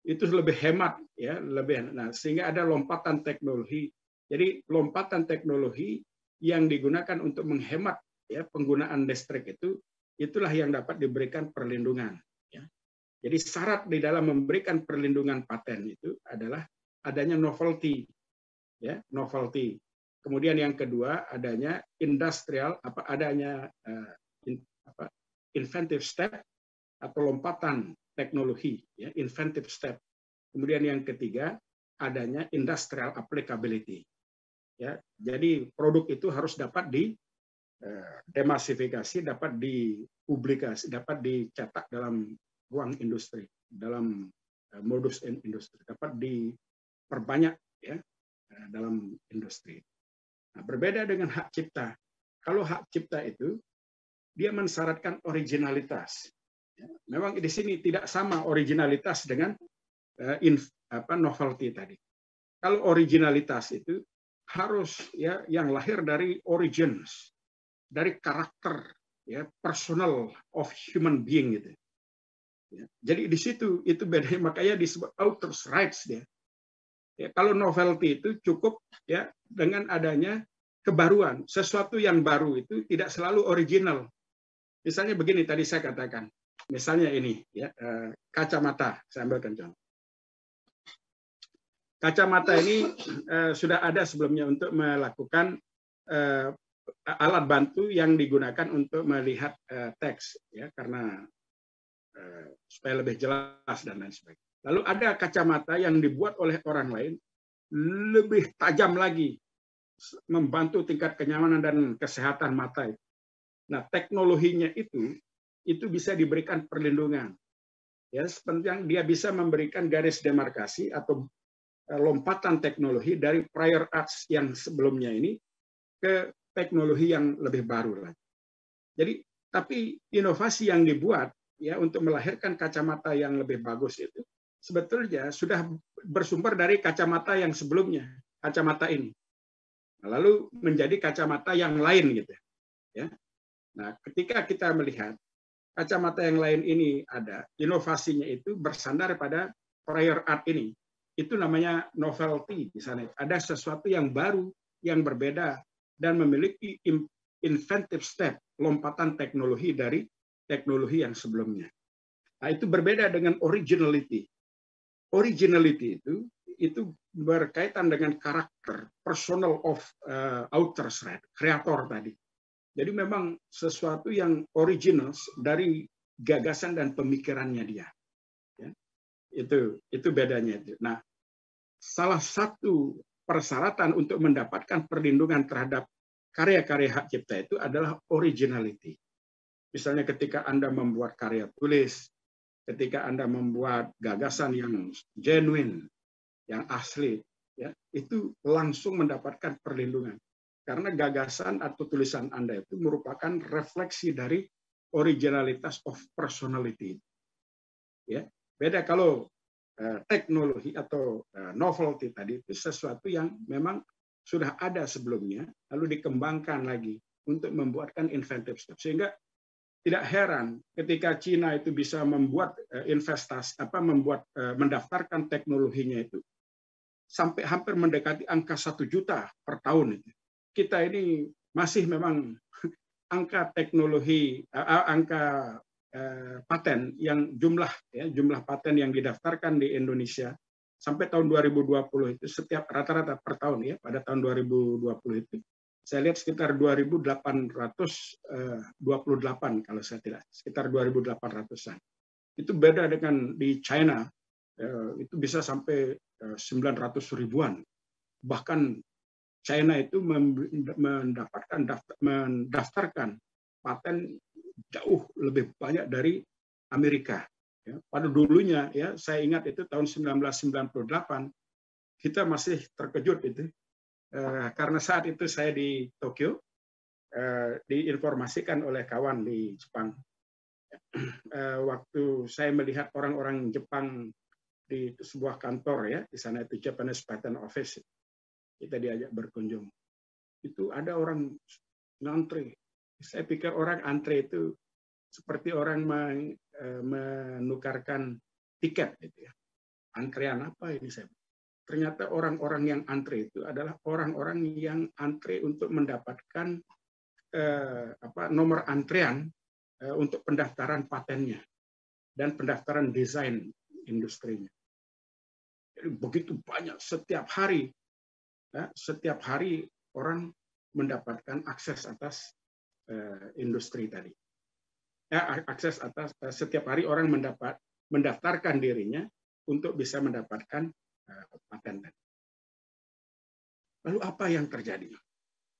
Itu lebih hemat ya, nah, sehingga ada lompatan teknologi. Jadi lompatan teknologi yang digunakan untuk menghemat ya penggunaan listrik itulah yang dapat diberikan perlindungan ya. Jadi syarat di dalam memberikan perlindungan paten itu adalah adanya novelty ya, novelty. Kemudian yang kedua adanya industrial inventive step atau lompatan teknologi ya, inventive step. Kemudian yang ketiga adanya industrial applicability ya. Jadi produk itu harus dapat demasifikasi, dapat dipublikasi, dapat dicetak dalam ruang industri, dalam modus industri, dapat diperbanyak ya dalam industri. Nah, berbeda dengan hak cipta. Kalau hak cipta itu dia mensyaratkan originalitas. Memang di sini tidak sama originalitas dengan novelty tadi. Kalau originalitas itu harus ya yang lahir dari origins, dari karakter ya personal of human being gitu. Ya, jadi di situ itu beda, makanya disebut author's rights dia. Ya, kalau novelty itu cukup ya dengan adanya kebaruan, sesuatu yang baru itu tidak selalu original. Misalnya begini tadi saya katakan. Misalnya ini, ya, kacamata. Saya ambilkan contoh. Kacamata ini sudah ada sebelumnya untuk melakukan alat bantu yang digunakan untuk melihat teks, ya, karena supaya lebih jelas dan lain sebagainya. Lalu ada kacamata yang dibuat oleh orang lain lebih tajam lagi, membantu tingkat kenyamanan dan kesehatan mata. Nah, teknologinya itu bisa diberikan perlindungan. Ya, sepanjang dia bisa memberikan garis demarkasi atau lompatan teknologi dari prior arts yang sebelumnya ini ke teknologi yang lebih baru lagi. Jadi, tapi inovasi yang dibuat ya untuk melahirkan kacamata yang lebih bagus itu sebetulnya sudah bersumber dari kacamata yang sebelumnya, kacamata ini. Lalu menjadi kacamata yang lain gitu. Ya. Nah, ketika kita melihat kacamata yang lain ini ada, inovasinya itu bersandar pada prior art ini. Itu namanya novelty di sana. Ada sesuatu yang baru, yang berbeda, dan memiliki inventive step, lompatan teknologi dari teknologi yang sebelumnya. Nah, itu berbeda dengan originality. Originality itu berkaitan dengan karakter, personal of authors, right? Kreator tadi. Jadi memang sesuatu yang original dari gagasan dan pemikirannya dia. Ya. Itu bedanya itu. Nah, salah satu persyaratan untuk mendapatkan perlindungan terhadap karya-karya hak cipta itu adalah originality. Misalnya ketika Anda membuat karya tulis, ketika Anda membuat gagasan yang genuine, yang asli, ya, itu langsung mendapatkan perlindungan. Karena gagasan atau tulisan Anda itu merupakan refleksi dari originalitas of personality. Ya, beda kalau teknologi atau novelty tadi itu sesuatu yang memang sudah ada sebelumnya, lalu dikembangkan lagi untuk membuatkan inventive step. Sehingga tidak heran ketika Cina itu bisa membuat mendaftarkan teknologinya itu sampai hampir mendekati angka 1 juta per tahun itu. Kita ini masih memang angka teknologi, angka paten yang jumlah paten yang didaftarkan di Indonesia sampai tahun 2020 itu setiap rata-rata per tahun ya, pada tahun 2020 itu saya lihat sekitar 2.828 kalau saya tidak, sekitar 2.800-an. Itu beda dengan di China, itu bisa sampai 900 ribuan. Bahkan China itu mendaftarkan paten jauh lebih banyak dari Amerika. Ya, pada dulunya, ya saya ingat itu tahun 1998 kita masih terkejut itu. Karena saat itu saya di Tokyo, diinformasikan oleh kawan di Jepang. Waktu saya melihat orang-orang Jepang di sebuah kantor ya, di sana itu Japanese Patent Office, kita diajak berkunjung. Itu ada orang ngantri. Saya pikir orang antre itu seperti orang menukarkan tiket, gitu ya. Antrean apa ini saya? Ternyata orang-orang yang antre itu adalah orang-orang yang antre untuk mendapatkan nomor antrean untuk pendaftaran patennya dan pendaftaran desain industrinya. Jadi begitu banyak setiap hari orang mendapatkan akses atas industri tadi. Akses atas setiap hari orang mendaftarkan dirinya untuk bisa mendapatkan paten. Lalu apa yang terjadi?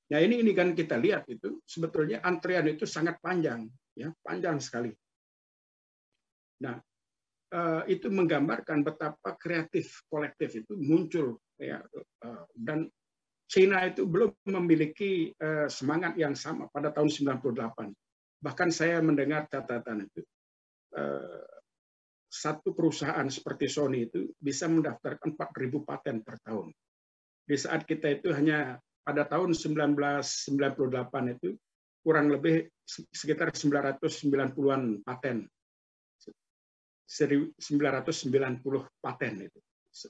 Nah ini kan kita lihat itu sebetulnya antrean itu sangat panjang, ya panjang sekali. Nah itu menggambarkan betapa kreatif kolektif itu muncul, ya, dan China itu belum memiliki semangat yang sama pada tahun 98. Bahkan saya mendengar catatan itu. Satu perusahaan seperti Sony itu bisa mendaftarkan 4.000 paten per tahun. Di saat kita itu hanya pada tahun 1998 itu kurang lebih sekitar 990-an paten. 990 paten itu.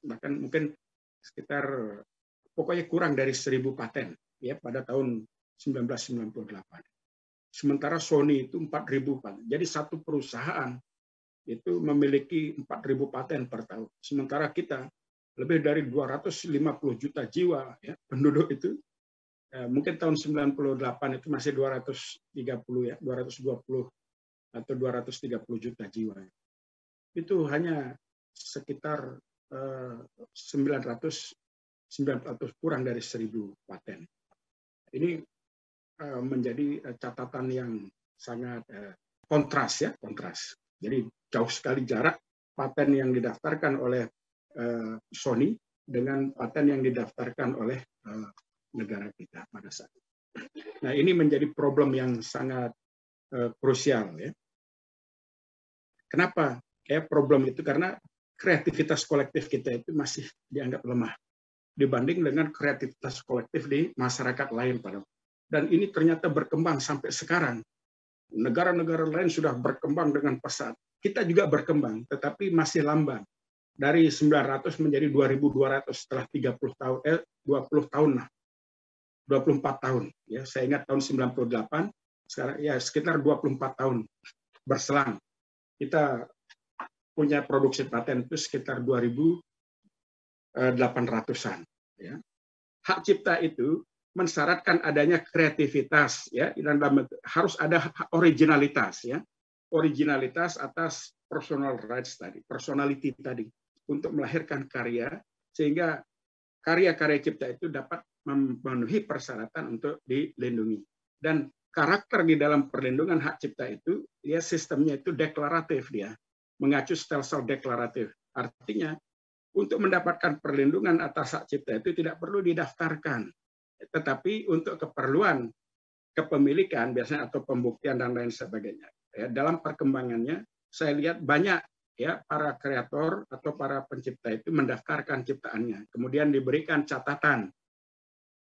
Bahkan mungkin sekitar pokoknya kurang dari 1.000 paten ya pada tahun 1998. Sementara Sony itu 4.000 paten. Jadi satu perusahaan itu memiliki 4.000 paten per tahun. Sementara kita lebih dari 250 juta jiwa ya, penduduk itu mungkin tahun 98 itu masih 230 ya, 220 atau 230 juta jiwa. Itu hanya sekitar 900 kurang dari 1.000 paten. Ini menjadi catatan yang sangat kontras ya, kontras. Jadi jauh sekali jarak paten yang didaftarkan oleh Sony dengan paten yang didaftarkan oleh negara kita pada saat itu. Nah ini menjadi problem yang sangat krusial ya. Kenapa? Problem itu karena kreativitas kolektif kita itu masih dianggap lemah dibanding dengan kreativitas kolektif di masyarakat lain pada. Dan ini ternyata berkembang sampai sekarang. Negara-negara lain sudah berkembang dengan pesat. Kita juga berkembang, tetapi masih lamban. Dari 900 menjadi 2.200 setelah 30 tahun, 20 tahun lah. 24 tahun. Ya, saya ingat tahun 98, sekarang ya sekitar 24 tahun. berselang. Kita punya produksi paten itu sekitar 2.800-an. Ya. Hak cipta itu mensyaratkan adanya kreativitas, ya, dan harus ada originalitas, ya, originalitas atas personal rights tadi, personality tadi, untuk melahirkan karya sehingga karya-karya cipta itu dapat memenuhi persyaratan untuk dilindungi. Dan karakter di dalam perlindungan hak cipta itu, ya, sistemnya itu deklaratif, dia mengacu stelsel deklaratif. Artinya untuk mendapatkan perlindungan atas hak cipta itu tidak perlu didaftarkan, tetapi untuk keperluan kepemilikan biasanya atau pembuktian dan lain sebagainya. Ya, dalam perkembangannya saya lihat banyak, ya, para kreator atau para pencipta itu mendaftarkan ciptaannya, kemudian diberikan catatan,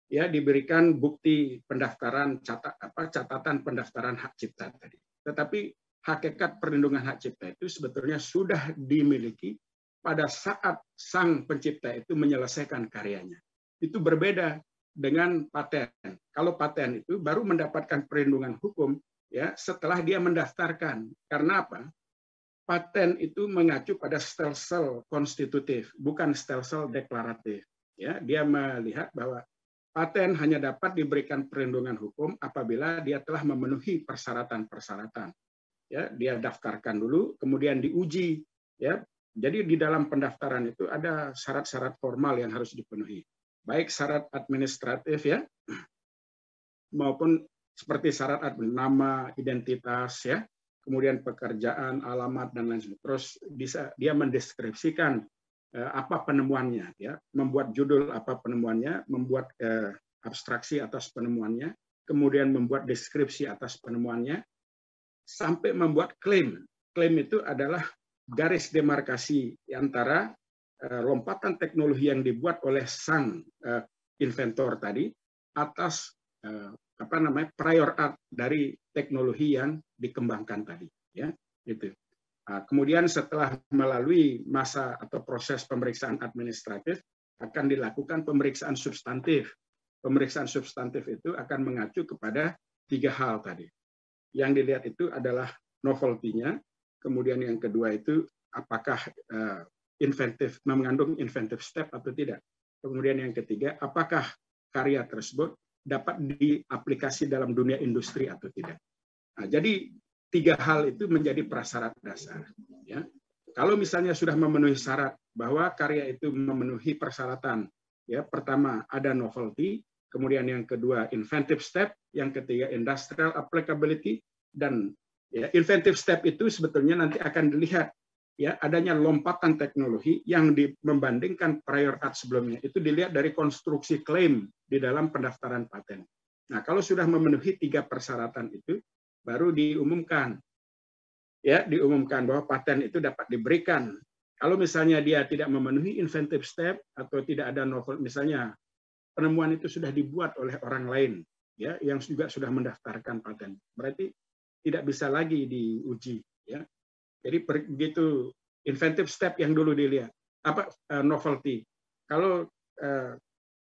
ya, diberikan bukti pendaftaran, catatan pendaftaran hak cipta tadi. Tetapi hakikat perlindungan hak cipta itu sebetulnya sudah dimiliki pada saat sang pencipta itu menyelesaikan karyanya. Itu berbeda dengan paten. Kalau paten itu baru mendapatkan perlindungan hukum, ya, setelah dia mendaftarkan. Karena apa? Paten itu mengacu pada stelsel konstitutif, bukan stelsel deklaratif. Ya, dia melihat bahwa paten hanya dapat diberikan perlindungan hukum apabila dia telah memenuhi persyaratan-persyaratan. Ya, dia daftarkan dulu, kemudian diuji. Ya, jadi di dalam pendaftaran itu ada syarat-syarat formal yang harus dipenuhi, baik syarat administratif, ya, maupun seperti syarat nama, identitas, ya, kemudian pekerjaan, alamat, dan lain sebagainya. Terus dia mendeskripsikan apa penemuannya, ya, membuat judul apa penemuannya, membuat abstraksi atas penemuannya, kemudian membuat deskripsi atas penemuannya, sampai membuat klaim. Klaim itu adalah garis demarkasi antara lompatan teknologi yang dibuat oleh sang inventor tadi atas prior art dari teknologi yang dikembangkan tadi, ya, gitu. Kemudian setelah melalui masa atau proses pemeriksaan administratif akan dilakukan pemeriksaan substantif. Pemeriksaan substantif itu akan mengacu kepada 3 hal tadi. Yang dilihat itu adalah novelty-nya, kemudian yang kedua itu apakah inventif, mengandung inventive step atau tidak. Kemudian yang ketiga, apakah karya tersebut dapat diaplikasi dalam dunia industri atau tidak. Nah, jadi 3 hal itu menjadi prasyarat dasar. Ya. Kalau misalnya sudah memenuhi syarat bahwa karya itu memenuhi persyaratan, ya, pertama ada novelty, kemudian yang kedua inventive step, yang ketiga industrial applicability, dan ya, inventive step itu sebetulnya nanti akan dilihat, ya, adanya lompatan teknologi yang membandingkan prior art sebelumnya. Itu dilihat dari konstruksi klaim di dalam pendaftaran paten. Nah, kalau sudah memenuhi 3 persyaratan itu, baru diumumkan, ya, diumumkan bahwa paten itu dapat diberikan. Kalau misalnya dia tidak memenuhi inventive step atau tidak ada novel, misalnya penemuan itu sudah dibuat oleh orang lain, ya, yang juga sudah mendaftarkan paten, berarti tidak bisa lagi diuji, ya. Jadi begitu inventive step yang dulu dilihat, novelty. Kalau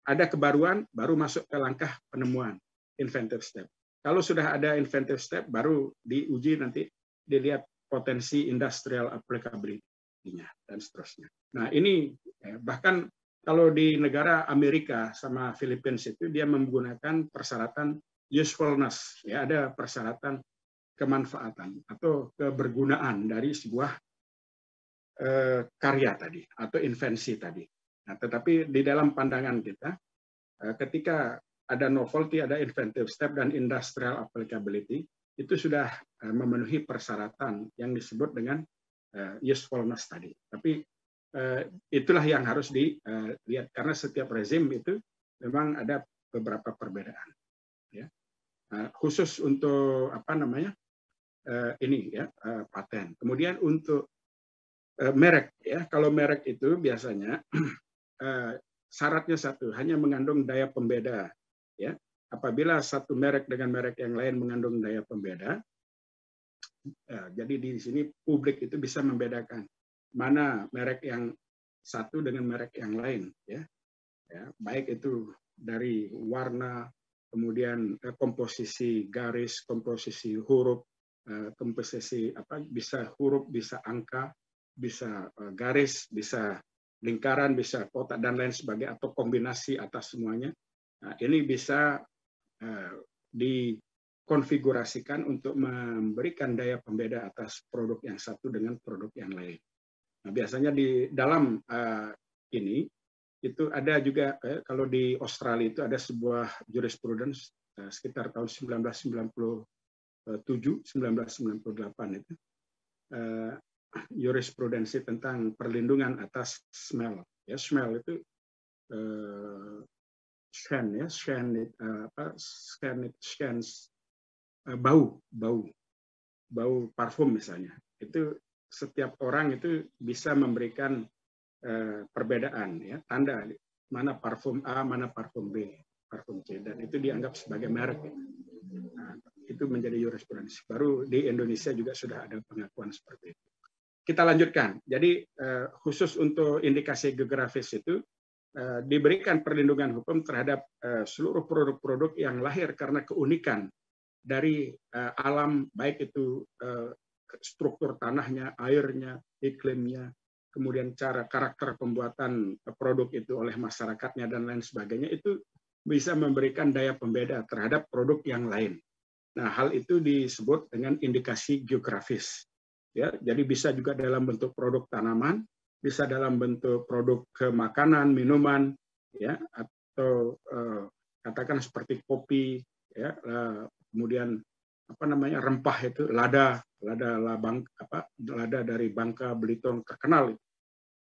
ada kebaruan, baru masuk ke langkah penemuan, inventive step. Kalau sudah ada inventive step, baru diuji, nanti dilihat potensi industrial applicability-nya, dan seterusnya. Nah, ini bahkan kalau di negara Amerika sama Philippines itu, dia menggunakan persyaratan usefulness, ya, ada persyaratan kemanfaatan atau kebergunaan dari sebuah karya tadi atau invensi tadi. Nah, tetapi di dalam pandangan kita, ketika ada novelty, ada inventive step, dan industrial applicability, itu sudah memenuhi persyaratan yang disebut dengan usefulness tadi. Tapi itulah yang harus dilihat, karena setiap rezim itu memang ada beberapa perbedaan. Ya. Khusus untuk ini, ya, paten. Kemudian untuk merek, ya, kalau merek itu biasanya syaratnya satu, hanya mengandung daya pembeda. Ya, apabila satu merek dengan merek yang lain mengandung daya pembeda, jadi di sini publik itu bisa membedakan mana merek yang satu dengan merek yang lain, ya, baik itu dari warna, kemudian komposisi garis, komposisi huruf, komposisi bisa huruf, bisa angka, bisa garis, bisa lingkaran, bisa kotak dan lain sebagainya, atau kombinasi atas semuanya. Nah, ini bisa dikonfigurasikan untuk memberikan daya pembeda atas produk yang satu dengan produk yang lain. Nah, biasanya di dalam ini itu ada juga kalau di Australia itu ada sebuah jurisprudence sekitar tahun 1997-1998 itu jurisprudensi tentang perlindungan atas smell. Ya, smell itu bau parfum misalnya. Itu setiap orang itu bisa memberikan perbedaan, ya, tanda mana parfum A, mana parfum B, parfum C, dan itu dianggap sebagai merek. Nah, itu menjadi jurisprudensi. Baru di Indonesia juga sudah ada pengakuan seperti itu. Kita lanjutkan. Jadi khusus untuk indikasi geografis itu diberikan perlindungan hukum terhadap seluruh produk-produk yang lahir karena keunikan dari alam, baik itu struktur tanahnya, airnya, iklimnya, kemudian cara karakter pembuatan produk itu oleh masyarakatnya dan lain sebagainya, itu bisa memberikan daya pembeda terhadap produk yang lain. Nah, hal itu disebut dengan indikasi geografis. Ya, jadi bisa juga dalam bentuk produk tanaman, bisa dalam bentuk produk makanan, minuman, ya, atau katakan seperti kopi, ya, kemudian rempah itu lada dari Bangka Belitung terkenal.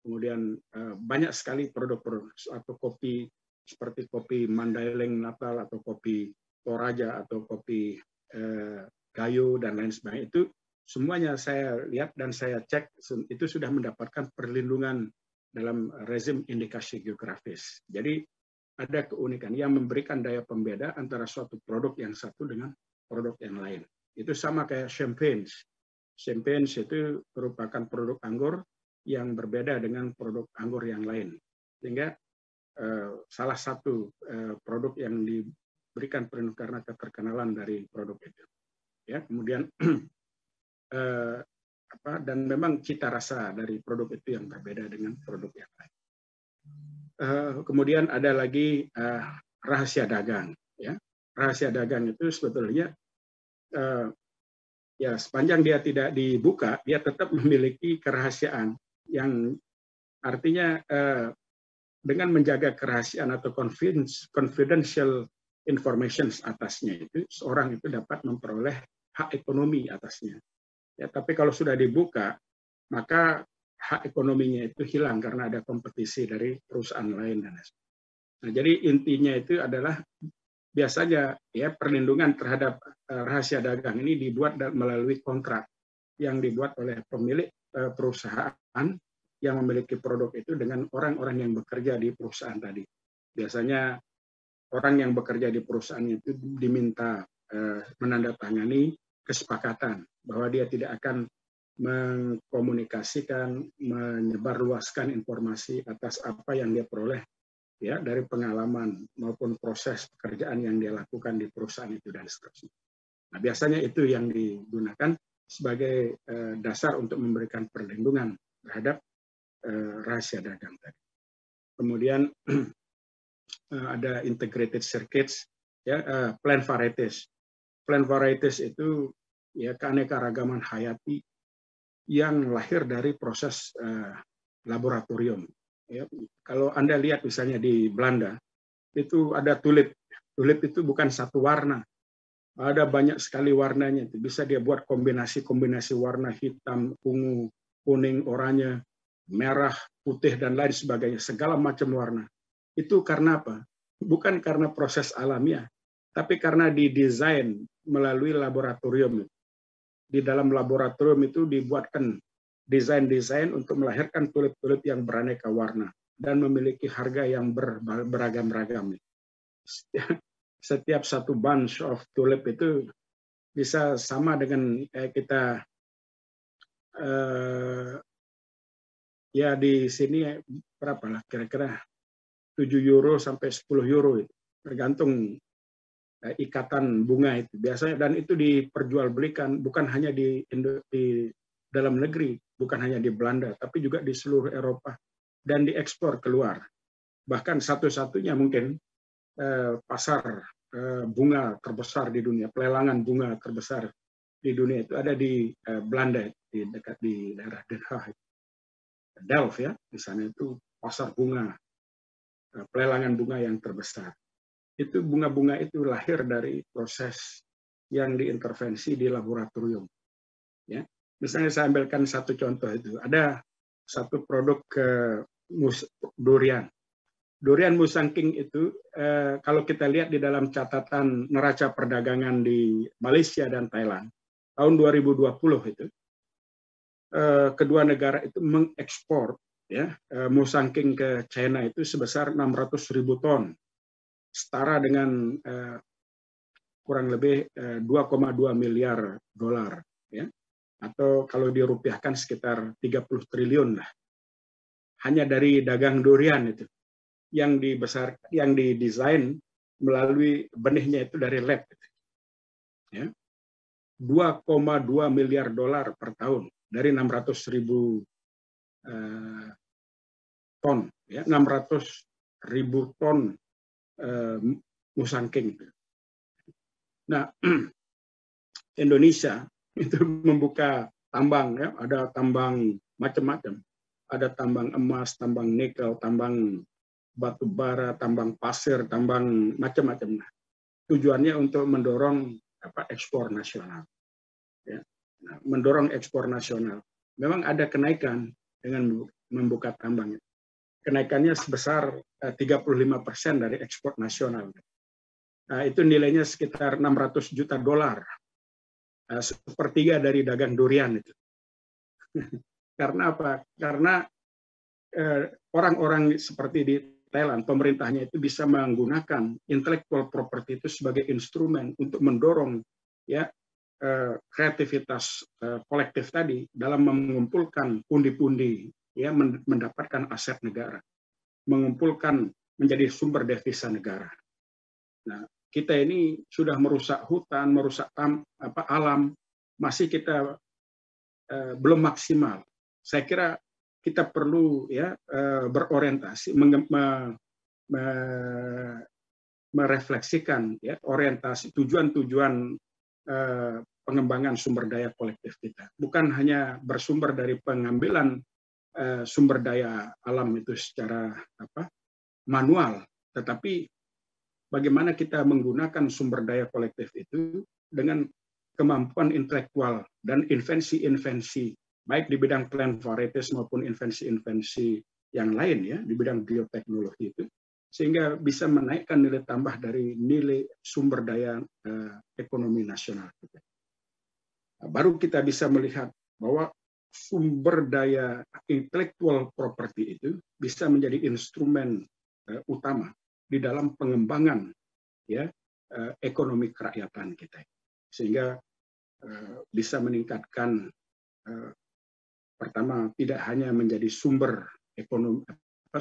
Kemudian banyak sekali produk-produk atau kopi seperti kopi Mandailing Natal atau kopi Toraja atau kopi Gayo dan lain sebagainya, itu semuanya saya lihat dan saya cek itu sudah mendapatkan perlindungan dalam rezim indikasi geografis. Jadi ada keunikan yang memberikan daya pembeda antara suatu produk yang satu dengan produk yang lain. Itu sama kayak champagne. Champagne itu merupakan produk anggur yang berbeda dengan produk anggur yang lain. Sehingga salah satu produk yang diberikan perlindungan karena keterkenalan dari produk itu. Ya, kemudian dan memang cita rasa dari produk itu yang berbeda dengan produk yang lain. Kemudian ada lagi rahasia dagang. Ya, rahasia dagang itu sebetulnya ya sepanjang dia tidak dibuka, dia tetap memiliki kerahasiaan yang artinya dengan menjaga kerahasiaan atau confidential information atasnya itu, seorang itu dapat memperoleh hak ekonomi atasnya. Ya, tapi kalau sudah dibuka, maka hak ekonominya itu hilang karena ada kompetisi dari perusahaan lain dan lain. Nah, jadi intinya itu adalah biasanya ya perlindungan terhadap rahasia dagang ini dibuat melalui kontrak yang dibuat oleh pemilik perusahaan yang memiliki produk itu dengan orang-orang yang bekerja di perusahaan tadi. Biasanya orang yang bekerja di perusahaan itu diminta menandatangani kesepakatan bahwa dia tidak akan mengkomunikasikan, menyebarluaskan informasi atas apa yang dia peroleh ya dari pengalaman maupun proses pekerjaan yang dia lakukan di perusahaan itu dan seterusnya. Nah, biasanya itu yang digunakan sebagai dasar untuk memberikan perlindungan terhadap rahasia dagang tadi. Kemudian ada integrated circuits, ya, plant varieties. Plant varieties itu ya keanekaragaman hayati yang lahir dari proses laboratorium. Ya, kalau Anda lihat misalnya di Belanda, itu ada tulip. Tulip itu bukan satu warna. Ada banyak sekali warnanya. Bisa dia buat kombinasi-kombinasi warna hitam, ungu, kuning, oranye, merah, putih, dan lain sebagainya. Segala macam warna. Itu karena apa? Bukan karena proses alamiah, tapi karena didesain melalui laboratorium. Di dalam laboratorium itu dibuatkan desain-desain untuk melahirkan tulip-tulip yang beraneka warna dan memiliki harga yang beragam-ragam. Setiap satu bunch of tulip itu bisa sama dengan kita ya di sini berapa lah kira-kira 7 euro sampai 10 euro itu. Tergantung ikatan bunga itu biasanya, dan itu diperjualbelikan bukan hanya di dalam negeri, bukan hanya di Belanda, tapi juga di seluruh Eropa dan diekspor keluar. Bahkan satu-satunya mungkin pasar bunga terbesar di dunia, pelelangan bunga terbesar di dunia itu ada di Belanda, di daerah Den Haag, Delft ya, di sana itu pasar bunga, pelelangan bunga yang terbesar. Itu bunga-bunga itu lahir dari proses yang diintervensi di laboratorium. Ya, misalnya saya ambilkan satu contoh itu, ada satu produk durian. Durian Musang King itu, kalau kita lihat di dalam catatan neraca perdagangan di Malaysia dan Thailand, tahun 2020 itu, kedua negara itu mengekspor ya, Musang King ke China itu sebesar 600.000 ton, setara dengan kurang lebih 2,2 miliar dolar, ya, atau kalau dirupiahkan sekitar 30 triliun lah. Hanya dari dagang durian itu, yang didesain melalui benihnya itu dari lab. Ya. 2,2 miliar dolar per tahun dari 600.000 ton, ya, 600.000 ton Musang King. Nah, Indonesia itu membuka tambang, ya, ada tambang macam-macam, ada tambang emas, tambang nikel, tambang batu bara, tambang pasir, tambang macam-macam. Tujuannya untuk mendorong ekspor nasional, ya. Nah, mendorong ekspor nasional. Memang ada kenaikan dengan membuka tambang. Kenaikannya sebesar 35% dari ekspor nasional. Nah, itu nilainya sekitar 600 juta dolar, sepertiga dari dagang durian itu. Karena apa? Karena orang-orang seperti di Thailand, pemerintahnya itu bisa menggunakan intellectual property itu sebagai instrumen untuk mendorong ya kreativitas kolektif tadi dalam mengumpulkan pundi-pundi, ya, mendapatkan aset negara, mengumpulkan menjadi sumber devisa negara. Nah, kita ini sudah merusak hutan, merusak alam, masih kita belum maksimal. Saya kira kita perlu ya berorientasi, merefleksikan ya orientasi tujuan-tujuan pengembangan sumber daya kolektif kita. Bukan hanya bersumber dari pengambilan sumber daya alam itu secara manual, tetapi bagaimana kita menggunakan sumber daya kolektif itu dengan kemampuan intelektual dan invensi-invensi, baik di bidang plant varieties maupun invensi-invensi yang lain ya di bidang bioteknologi itu, sehingga bisa menaikkan nilai tambah dari nilai sumber daya ekonomi nasional kita. Baru kita bisa melihat bahwa sumber daya intellectual property itu bisa menjadi instrumen utama di dalam pengembangan ya ekonomi kerakyatan kita, sehingga bisa meningkatkan pertama tidak hanya menjadi sumber ekonomi,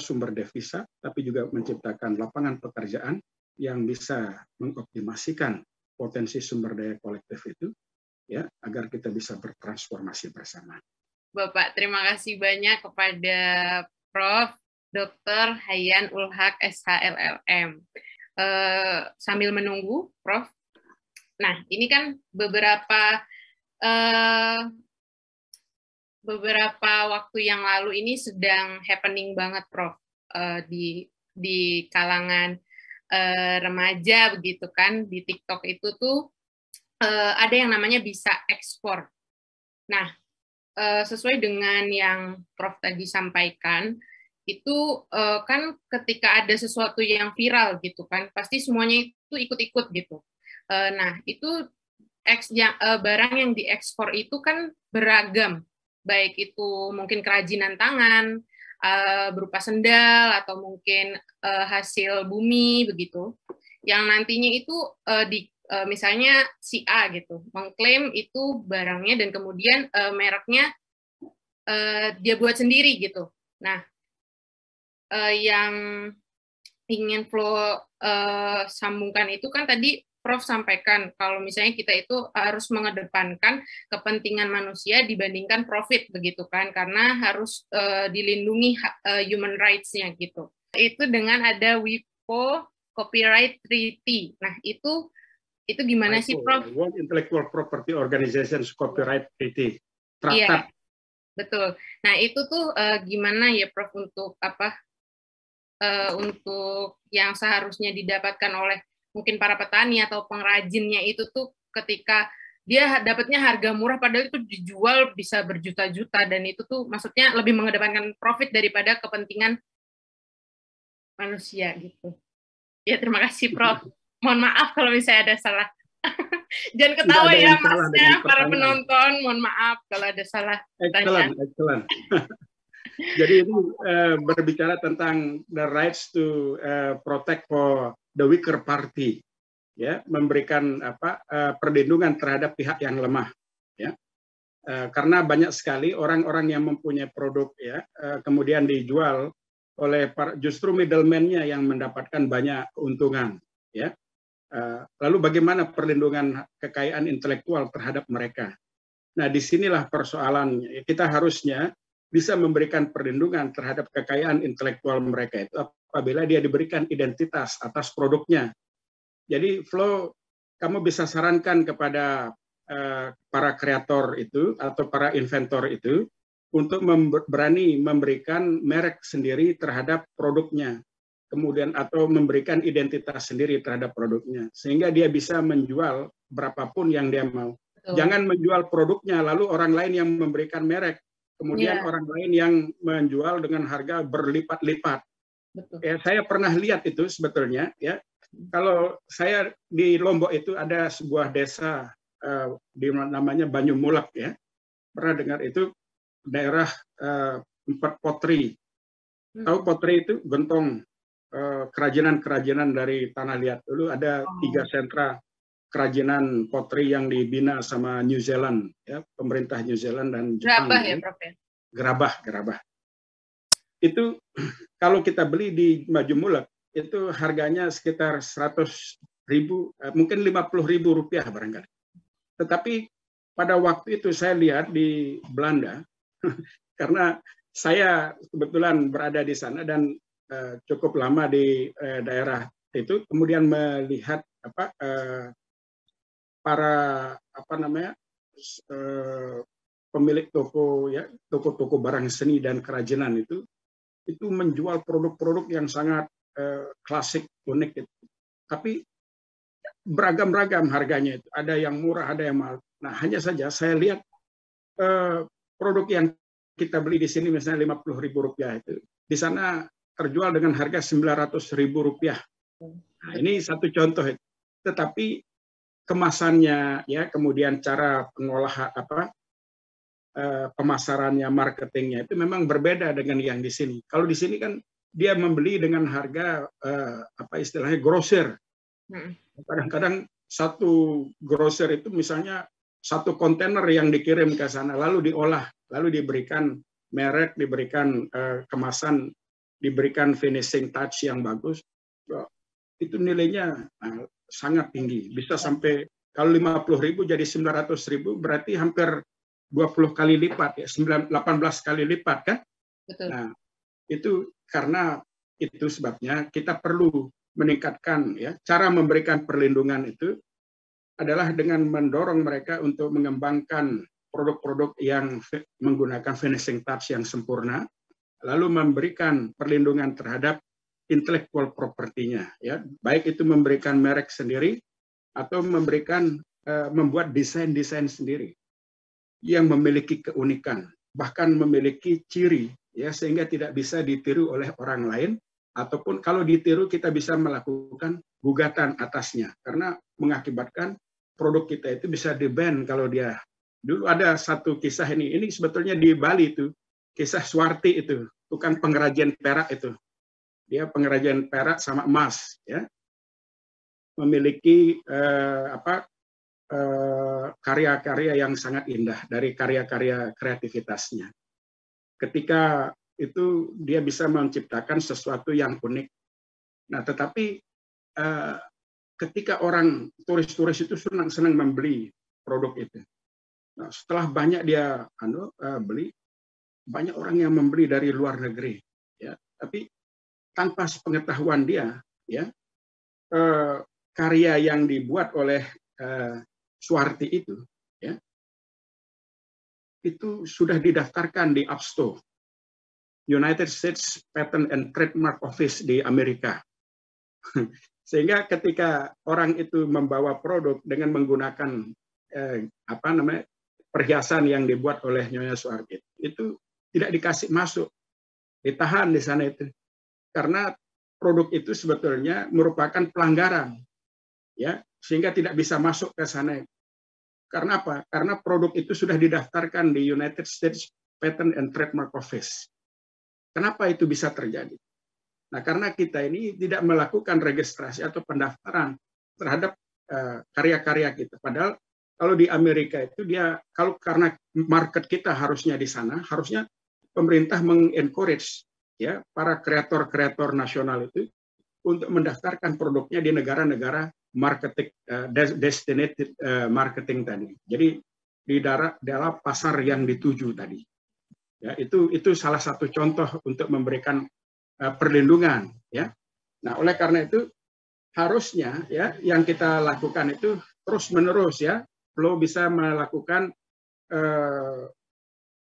sumber devisa, tapi juga menciptakan lapangan pekerjaan yang bisa mengoptimasikan potensi sumber daya kolektif itu, ya, agar kita bisa bertransformasi bersama. Bapak, terima kasih banyak kepada Prof. Dr. Hayyan Ul-Haq, SHLLM. Sambil menunggu, Prof. Nah, ini kan beberapa waktu yang lalu ini sedang happening banget, Prof. Di kalangan remaja begitu kan, di TikTok itu tuh ada yang namanya bisa ekspor. Nah, sesuai dengan yang Prof tadi sampaikan, itu kan ketika ada sesuatu yang viral gitu kan, pasti semuanya itu ikut-ikut gitu. Nah, itu barang yang diekspor itu kan beragam, baik itu mungkin kerajinan tangan, berupa sendal, atau mungkin hasil bumi begitu, yang nantinya itu misalnya si A gitu mengklaim itu barangnya dan kemudian mereknya dia buat sendiri gitu. Nah, yang ingin Flo sambungkan itu kan tadi Prof sampaikan kalau misalnya kita itu harus mengedepankan kepentingan manusia dibandingkan profit begitu kan, karena harus dilindungi human rights-nya gitu. Itu dengan ada WIPO Copyright Treaty. Nah, itu gimana sih, Prof? World Intellectual Property Organization's Copyright Treaty. Iya, Traktat. betul. Nah, itu tuh gimana ya, Prof, untuk untuk yang seharusnya didapatkan oleh mungkin para petani atau pengrajinnya itu tuh ketika dia dapatnya harga murah padahal itu dijual bisa berjuta-juta, dan itu tuh maksudnya lebih mengedepankan profit daripada kepentingan manusia gitu. Ya, terima kasih, Prof. Mohon maaf kalau misalnya ada salah. Jangan ketawa ya, Masnya, para penonton. Mohon maaf kalau ada salah. Excellent. Jadi ini berbicara tentang the rights to protect for the weaker party, ya, memberikan perlindungan terhadap pihak yang lemah, ya. Karena banyak sekali orang-orang yang mempunyai produk, ya, kemudian dijual oleh justru middleman-nya yang mendapatkan banyak keuntungan, ya. Lalu bagaimana perlindungan kekayaan intelektual terhadap mereka? Nah, disinilah persoalan. Kita harusnya bisa memberikan perlindungan terhadap kekayaan intelektual mereka itu apabila dia diberikan identitas atas produknya. Jadi, Flo, kamu bisa sarankan kepada para kreator itu atau para inventor itu untuk berani memberikan merek sendiri terhadap produknya, kemudian atau memberikan identitas sendiri terhadap produknya, sehingga dia bisa menjual berapapun yang dia mau. Betul. Jangan menjual produknya lalu orang lain yang memberikan merek, kemudian orang lain yang menjual dengan harga berlipat-lipat. Ya, saya pernah lihat itu sebetulnya, ya. Kalau saya di Lombok itu ada sebuah desa namanya Banyumulak, ya. Pernah dengar itu daerah Empat Potri. Tahu Potri itu gentong kerajinan-kerajinan dari tanah liat. Dulu ada 3 sentra kerajinan potri yang dibina sama New Zealand, ya, pemerintah New Zealand dan Jepang. Gerabah ya, Prof? Gerabah. Itu kalau kita beli di Banyumulak itu harganya sekitar 100.000, mungkin 50.000 rupiah barangkali. Tetapi pada waktu itu saya lihat di Belanda, karena saya kebetulan berada di sana dan cukup lama di daerah itu, kemudian melihat para pemilik toko, ya, toko-toko barang seni dan kerajinan itu menjual produk-produk yang sangat klasik, unik itu. Tapi beragam-ragam harganya itu, ada yang murah, ada yang mahal. Nah, hanya saja saya lihat produk yang kita beli di sini misalnya 50.000 rupiah itu, di sana terjual dengan harga 900.000 rupiah. Nah, ini satu contoh. Tetapi kemasannya, ya, kemudian cara pengolahan pemasarannya, marketingnya itu memang berbeda dengan yang di sini. Kalau di sini kan dia membeli dengan harga istilahnya grosir. Kadang-kadang satu grosir itu misalnya satu kontainer yang dikirim ke sana lalu diolah, lalu diberikan merek, diberikan kemasan, diberikan finishing touch yang bagus. Itu nilainya sangat tinggi. Bisa sampai kalau 50.000 jadi 900.000, berarti hampir 20 kali lipat, ya, 18 kali lipat, kan? Betul. Nah, itu karena itu sebabnya kita perlu meningkatkan, ya, cara memberikan perlindungan itu adalah dengan mendorong mereka untuk mengembangkan produk-produk yang menggunakan finishing touch yang sempurna, lalu memberikan perlindungan terhadap intellectual property-nya, ya, baik itu memberikan merek sendiri atau memberikan membuat desain-desain sendiri yang memiliki keunikan, bahkan memiliki ciri, ya, sehingga tidak bisa ditiru oleh orang lain, ataupun kalau ditiru kita bisa melakukan gugatan atasnya karena mengakibatkan produk kita itu bisa di-ban kalau dia. Dulu ada satu kisah ini sebetulnya di Bali itu, kisah Swarti itu, tukang pengrajin perak itu. Dia pengrajin perak sama emas, ya. Memiliki karya-karya yang sangat indah dari karya-karya kreativitasnya. Ketika itu dia bisa menciptakan sesuatu yang unik. Nah, tetapi ketika orang turis-turis itu senang membeli produk itu. Nah, setelah banyak dia beli, banyak orang yang membeli dari luar negeri, ya. Tapi tanpa sepengetahuan dia, ya, karya yang dibuat oleh Suwarti itu, ya, itu sudah didaftarkan di APSTO, United States Patent and Trademark Office di Amerika. Sehingga ketika orang itu membawa produk dengan menggunakan perhiasan yang dibuat oleh Nyonya Suwarti, itu tidak dikasih masuk, ditahan di sana itu, karena produk itu sebetulnya merupakan pelanggaran, ya, sehingga tidak bisa masuk ke sana. Karena apa? Karena produk itu sudah didaftarkan di United States Patent and Trademark Office. Kenapa itu bisa terjadi? Nah, karena kita ini tidak melakukan registrasi atau pendaftaran terhadap karya-karya kita. Padahal kalau di Amerika itu karena market kita harusnya di sana, harusnya pemerintah mengencourage, ya, para kreator-kreator nasional itu untuk mendaftarkan produknya di negara-negara marketing designated marketing tadi. Jadi di dalam pasar yang dituju tadi. Ya, itu salah satu contoh untuk memberikan perlindungan, ya. Nah, oleh karena itu harusnya, ya, yang kita lakukan itu terus-menerus, ya, perlu bisa melakukan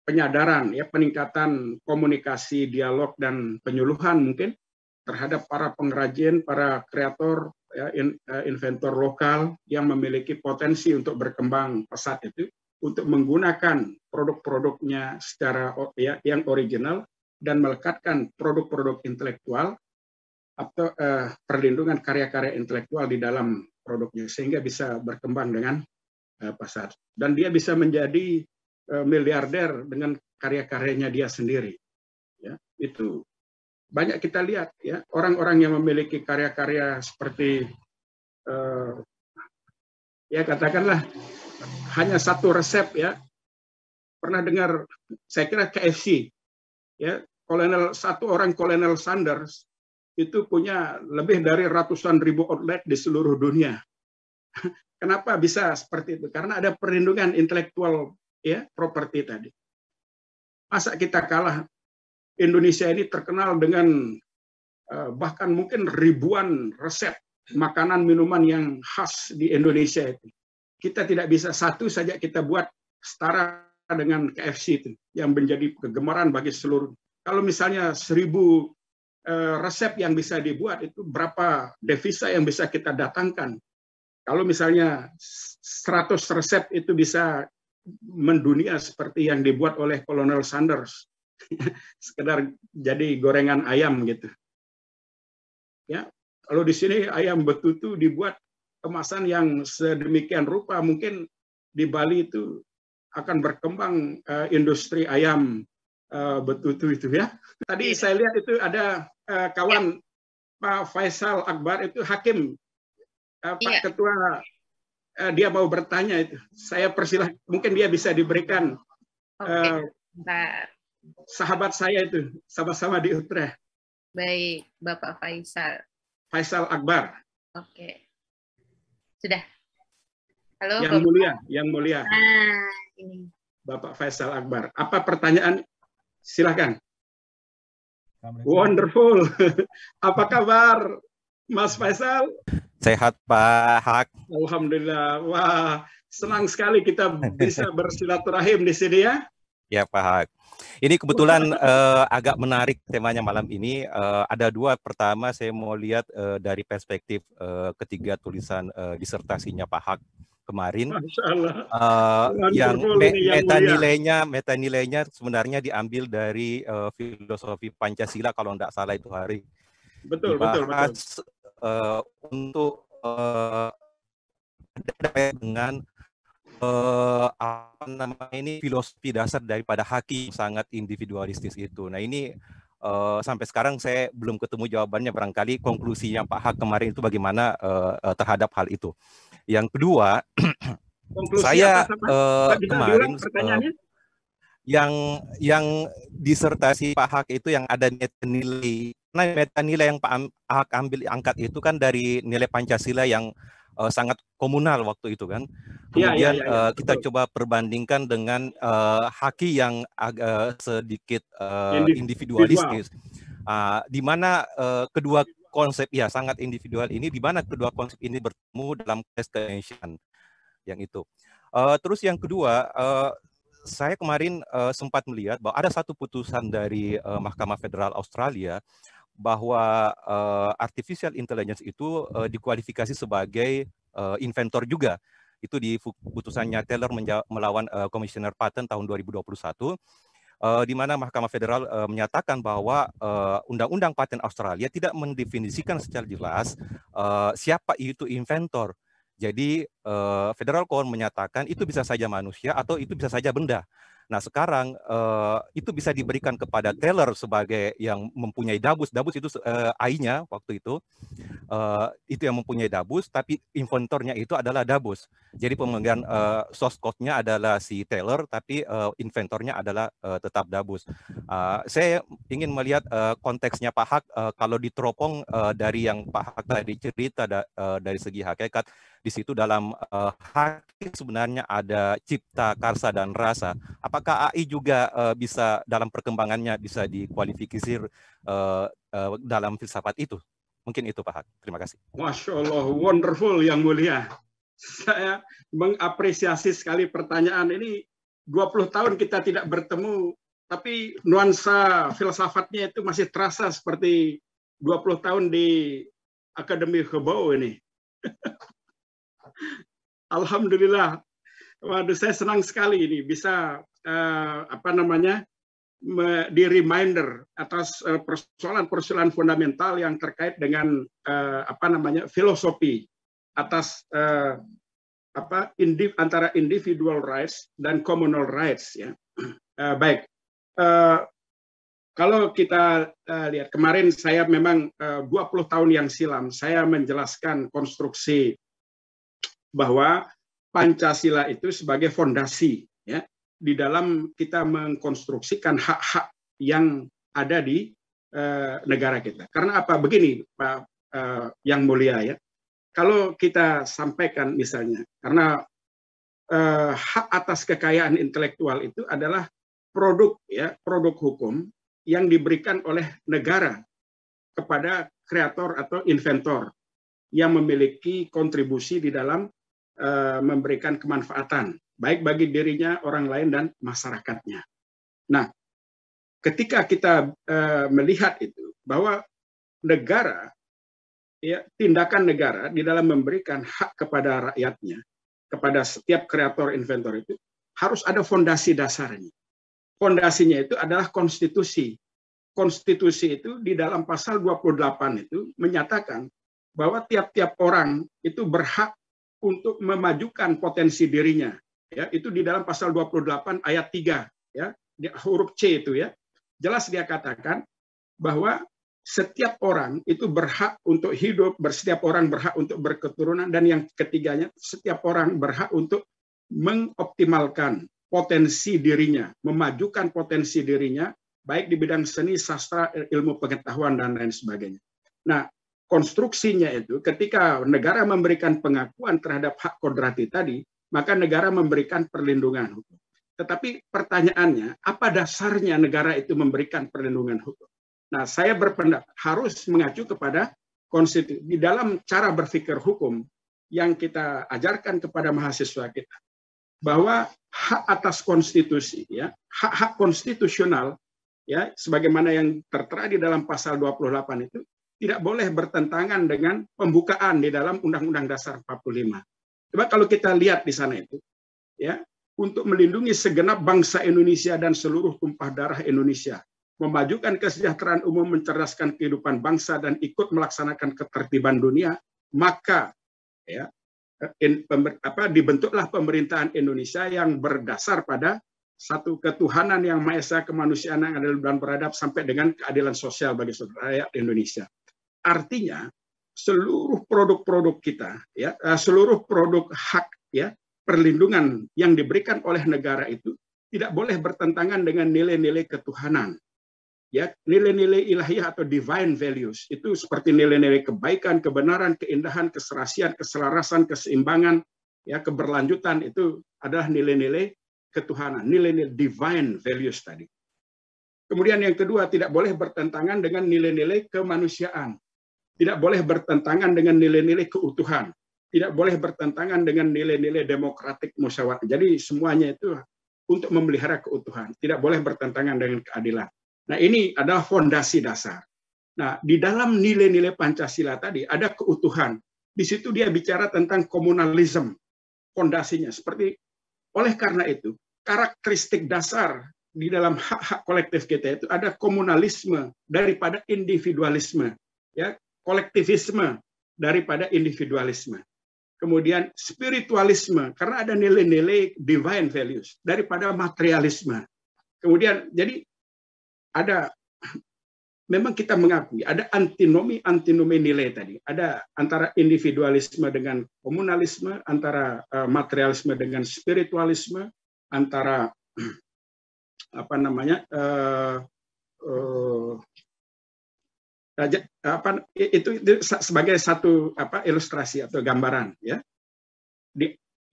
penyadaran, ya, peningkatan komunikasi, dialog dan penyuluhan mungkin terhadap para pengrajin, para kreator, ya, inventor lokal yang memiliki potensi untuk berkembang pesat itu, untuk menggunakan produk-produknya secara, ya, yang original dan melekatkan produk-produk intelektual atau perlindungan karya-karya intelektual di dalam produknya sehingga bisa berkembang dengan pasar, dan dia bisa menjadi miliarder dengan karya-karyanya dia sendiri, ya. Itu banyak kita lihat, ya, orang-orang yang memiliki karya-karya seperti ya katakanlah hanya satu resep, ya. Pernah dengar, saya kira KFC, ya, Kolonel Sanders itu punya lebih dari ratusan ribu outlet di seluruh dunia. Kenapa bisa seperti itu? Karena ada perlindungan intelektual, ya, properti tadi. Masa kita kalah? Indonesia ini terkenal dengan bahkan mungkin ribuan resep makanan minuman yang khas di Indonesia itu. Kita tidak bisa satu saja kita buat setara dengan KFC itu yang menjadi kegemaran bagi seluruh. Kalau misalnya 1000 resep yang bisa dibuat, itu berapa devisa yang bisa kita datangkan. Kalau misalnya 100 resep itu bisa mendunia seperti yang dibuat oleh Kolonel Sanders, sekedar jadi gorengan ayam gitu. Ya, kalau di sini ayam betutu dibuat kemasan yang sedemikian rupa, mungkin di Bali itu akan berkembang industri ayam betutu itu, ya. Tadi saya lihat itu ada kawan Pak Faisal Akbar itu hakim, Pak Ketua, dia mau bertanya itu. Saya persilahkan, mungkin dia bisa diberikan. Sahabat saya itu sama-sama di Utrecht. Baik, Bapak Faisal. Faisal Akbar. Oke. Sudah. Halo, yang Bapak. mulia, yang mulia. Nah, ini. Bapak Faisal Akbar. Apa pertanyaan? Silakan. Wonderful. Apa kabar, Mas Faisal? Sehat, Pak Hak. Alhamdulillah. Wah, senang sekali kita bisa bersilaturahim di sini, ya. Ya, Pak Hak. Ini kebetulan agak menarik temanya malam ini. Ada dua. Pertama, saya mau lihat dari perspektif ketiga tulisan disertasinya Pak Hak kemarin. Yang meta-nilainya sebenarnya diambil dari filosofi Pancasila kalau tidak salah itu hari. Betul. Untuk dengan apa namanya ini filosofi dasar daripada Hakim sangat individualistis itu. Nah ini sampai sekarang saya belum ketemu jawabannya, barangkali konklusinya Pak Hak kemarin itu bagaimana terhadap hal itu. Yang kedua, saya kemarin yang disertasi Pak Hak itu yang ada nilai meta nilai yang Pak Ahok angkat itu kan dari nilai Pancasila yang sangat komunal waktu itu kan. Kemudian kita coba perbandingkan dengan haki yang agak sedikit individualistis. Di mana kedua konsep sangat individual ini, di mana kedua konsep ini bertemu dalam Keynesian yang itu. Terus yang kedua, saya kemarin sempat melihat bahwa ada satu putusan dari Mahkamah Federal Australia bahwa artificial intelligence itu dikualifikasi sebagai inventor juga. Itu di putusannya Taylor melawan Komisioner Patent tahun 2021, di mana Mahkamah Federal menyatakan bahwa Undang-Undang Paten Australia tidak mendefinisikan secara jelas siapa itu inventor. Jadi Federal Court menyatakan itu bisa saja manusia atau itu bisa saja benda. Nah sekarang itu bisa diberikan kepada Taylor sebagai yang mempunyai dabus. Dabus itu AI-nya waktu itu yang mempunyai dabus, tapi inventornya itu adalah dabus. Jadi pemegang source code-nya adalah si Taylor, tapi inventornya adalah tetap dabus. Saya ingin melihat konteksnya Pak Hak kalau diteropong dari yang Pak Hak tadi cerita dari segi hakikat. Di situ dalam haki sebenarnya ada cipta, karsa, dan rasa. Apakah AI juga bisa dalam perkembangannya bisa dikualifikasi dalam filsafat itu? Mungkin itu Pak Hak. Terima kasih. Masya Allah, wonderful Yang Mulia. Saya mengapresiasi sekali pertanyaan ini. 20 tahun kita tidak bertemu, tapi nuansa filsafatnya itu masih terasa seperti 20 tahun di Akademi Gebau ini. Alhamdulillah, waduh saya senang sekali ini bisa di reminder atas persoalan-persoalan fundamental yang terkait dengan filosofi atas antara individual rights dan communal rights ya. Baik, kalau kita lihat kemarin saya memang 20 tahun yang silam saya menjelaskan konstruksi bahwa Pancasila itu sebagai fondasi ya di dalam kita mengkonstruksikan hak-hak yang ada di negara kita. Karena apa? Begini Pak Yang Mulia ya. Kalau kita sampaikan misalnya, karena hak atas kekayaan intelektual itu adalah produk hukum yang diberikan oleh negara kepada kreator atau inventor yang memiliki kontribusi di dalam memberikan kemanfaatan baik bagi dirinya, orang lain, dan masyarakatnya. Nah, ketika kita melihat itu bahwa negara, tindakan negara di dalam memberikan hak kepada rakyatnya, kepada setiap kreator inventor itu harus ada fondasi dasarnya. Fondasinya itu adalah konstitusi. Konstitusi itu di dalam pasal 28 itu menyatakan bahwa tiap-tiap orang itu berhak untuk memajukan potensi dirinya. Ya, itu di dalam pasal 28 ayat 3 ya, di huruf C itu ya. Jelas dia katakan bahwa setiap orang itu berhak untuk hidup, setiap orang berhak untuk berketurunan, dan yang ketiganya setiap orang berhak untuk mengoptimalkan potensi dirinya, memajukan potensi dirinya baik di bidang seni, sastra, ilmu pengetahuan, dan lain sebagainya. Nah, konstruksinya itu ketika negara memberikan pengakuan terhadap hak kodrati tadi, maka negara memberikan perlindungan hukum. Tetapi pertanyaannya, apa dasarnya negara itu memberikan perlindungan hukum? Nah, saya berpendapat harus mengacu kepada konstitusi. Di dalam cara berpikir hukum yang kita ajarkan kepada mahasiswa kita, bahwa hak atas konstitusi, ya, hak-hak konstitusional, ya, sebagaimana yang tertera di dalam pasal 28 itu, tidak boleh bertentangan dengan pembukaan di dalam Undang-Undang Dasar 45. Coba kalau kita lihat di sana itu, ya, untuk melindungi segenap bangsa Indonesia dan seluruh tumpah darah Indonesia, memajukan kesejahteraan umum, mencerdaskan kehidupan bangsa, dan ikut melaksanakan ketertiban dunia, maka ya, dibentuklah pemerintahan Indonesia yang berdasar pada satu ketuhanan yang Maha Esa, kemanusiaan yang adil dan beradab, sampai dengan keadilan sosial bagi seluruh rakyat Indonesia. Artinya seluruh produk-produk kita, ya, seluruh produk hak, ya, perlindungan yang diberikan oleh negara itu tidak boleh bertentangan dengan nilai-nilai ketuhanan. ya nilai-nilai ilahiyah atau divine values itu seperti nilai-nilai kebaikan, kebenaran, keindahan, keserasian, keselarasan, keseimbangan, ya keberlanjutan itu adalah nilai-nilai ketuhanan, nilai-nilai divine values tadi. Kemudian yang kedua, tidak boleh bertentangan dengan nilai-nilai kemanusiaan, tidak boleh bertentangan dengan nilai-nilai keutuhan, tidak boleh bertentangan dengan nilai-nilai demokratik musyawarah. Jadi semuanya itu untuk memelihara keutuhan, tidak boleh bertentangan dengan keadilan. Nah, ini adalah fondasi dasar. Nah, di dalam nilai-nilai Pancasila tadi ada keutuhan. Di situ dia bicara tentang komunalisme, fondasinya. Seperti oleh karena itu, karakteristik dasar di dalam hak-hak kolektif kita itu ada komunalisme daripada individualisme, ya, kolektivisme daripada individualisme. Kemudian spiritualisme karena ada nilai-nilai divine values daripada materialisme. Kemudian jadi ada, memang kita mengakui ada antinomi nilai tadi. Ada antara individualisme dengan komunalisme, antara materialisme dengan spiritualisme, antara itu sebagai satu ilustrasi atau gambaran, ya.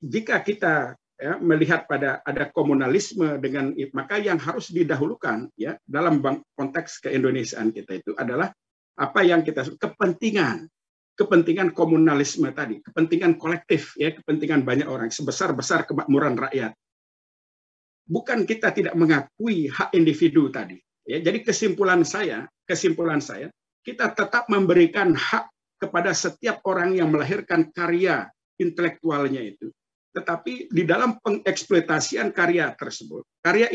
Jika kita melihat pada ada komunalisme dengan, maka yang harus didahulukan, ya, dalam konteks keindonesiaan kita itu adalah apa yang kita kepentingan komunalisme tadi, kepentingan kolektif, ya, kepentingan banyak orang, sebesar-besar kemakmuran rakyat. Bukan kita tidak mengakui hak individu tadi, ya. Jadi kesimpulan saya, kita tetap memberikan hak kepada setiap orang yang melahirkan karya intelektualnya itu. Tetapi di dalam pengeksploitasian karya tersebut, karya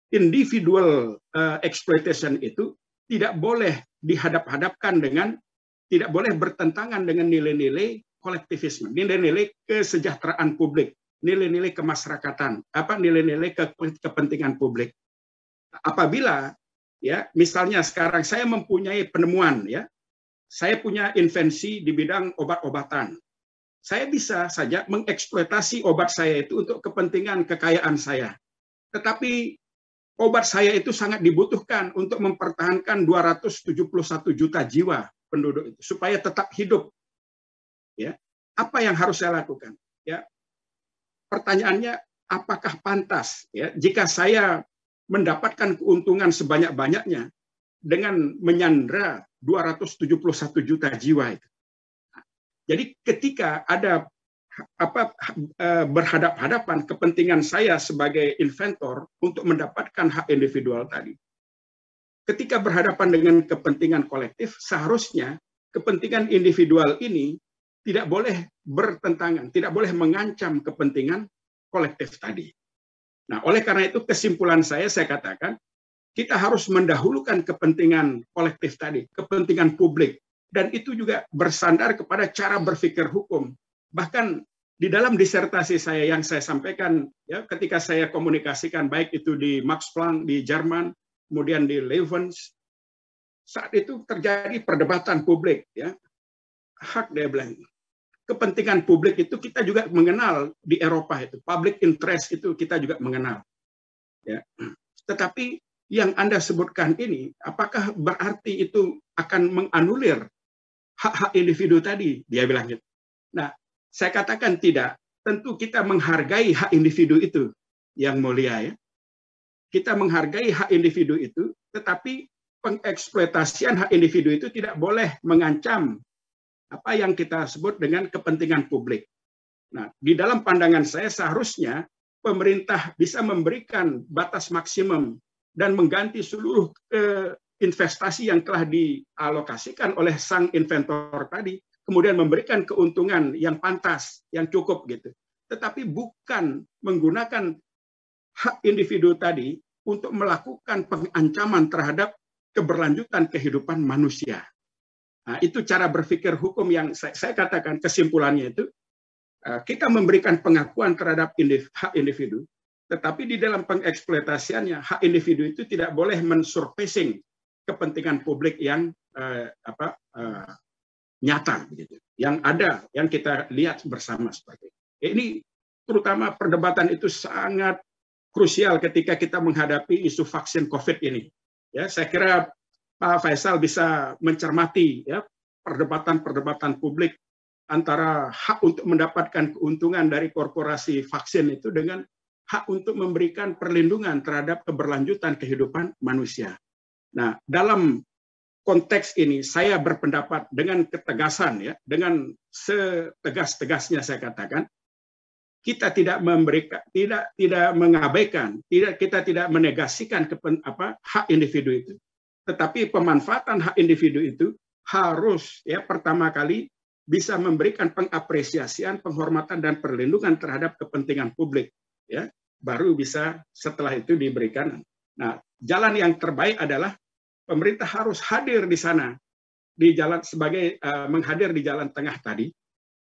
individual exploitation itu tidak boleh dihadap-hadapkan dengan, tidak boleh bertentangan dengan nilai-nilai kolektivisme, nilai-nilai kesejahteraan publik, nilai-nilai kemasyarakatan, nilai-nilai kepentingan publik. Apabila, ya, misalnya sekarang saya mempunyai penemuan, ya, saya punya invensi di bidang obat-obatan. Saya bisa saja mengeksploitasi obat saya itu untuk kepentingan kekayaan saya. Tetapi obat saya itu sangat dibutuhkan untuk mempertahankan 271 juta jiwa penduduk itu supaya tetap hidup. Ya, apa yang harus saya lakukan? Ya, pertanyaannya, apakah pantas, ya, jika saya mendapatkan keuntungan sebanyak-banyaknya dengan menyandra 271 juta jiwa itu? Jadi ketika ada berhadap-hadapan kepentingan saya sebagai inventor untuk mendapatkan hak individual tadi, ketika berhadapan dengan kepentingan kolektif, seharusnya kepentingan individual ini tidak boleh bertentangan, tidak boleh mengancam kepentingan kolektif tadi. Nah, oleh karena itu kesimpulan saya katakan, kita harus mendahulukan kepentingan kolektif tadi, kepentingan publik. Dan itu juga bersandar kepada cara berpikir hukum. Bahkan di dalam disertasi saya yang saya sampaikan, ya, ketika saya komunikasikan baik itu di Max Planck di Jerman, kemudian di Leuven, saat itu terjadi perdebatan publik, ya. Hak dia bilang, kepentingan publik itu kita juga mengenal di Eropa itu, public interest itu kita juga mengenal. Ya. Tetapi yang Anda sebutkan ini, apakah berarti itu akan menganulir hak-hak individu tadi? Dia bilang gitu. Nah, saya katakan tidak. Tentu kita menghargai hak individu itu, yang mulia, ya. Kita menghargai hak individu itu, tetapi pengeksploitasian hak individu itu tidak boleh mengancam apa yang kita sebut dengan kepentingan publik. Nah, di dalam pandangan saya seharusnya pemerintah bisa memberikan batas maksimum dan mengganti seluruh investasi yang telah dialokasikan oleh sang inventor tadi, kemudian memberikan keuntungan yang pantas, yang cukup gitu. Tetapi bukan menggunakan hak individu tadi untuk melakukan pengancaman terhadap keberlanjutan kehidupan manusia. Nah, itu cara berpikir hukum yang saya katakan kesimpulannya itu, kita memberikan pengakuan terhadap hak individu, tetapi di dalam pengeksploitasiannya, hak individu itu tidak boleh mensurpassing kepentingan publik yang nyata, begitu, yang ada, yang kita lihat bersama seperti ini. Terutama perdebatan itu sangat krusial ketika kita menghadapi isu vaksin COVID ini. Ya, saya kira Pak Faisal bisa mencermati ya perdebatan-perdebatan publik antara hak untuk mendapatkan keuntungan dari korporasi vaksin itu dengan hak untuk memberikan perlindungan terhadap keberlanjutan kehidupan manusia. Nah, dalam konteks ini saya berpendapat dengan ketegasan ya, dengan setegas-tegasnya saya katakan, kita tidak memberikan, tidak mengabaikan, kita tidak menegasikan hak individu itu. Tetapi pemanfaatan hak individu itu harus ya pertama kali bisa memberikan pengapresiasian, penghormatan dan perlindungan terhadap kepentingan publik ya, baru bisa setelah itu diberikan. Nah, jalan yang terbaik adalah pemerintah harus hadir di sana, di jalan sebagai menghadir di jalan tengah tadi,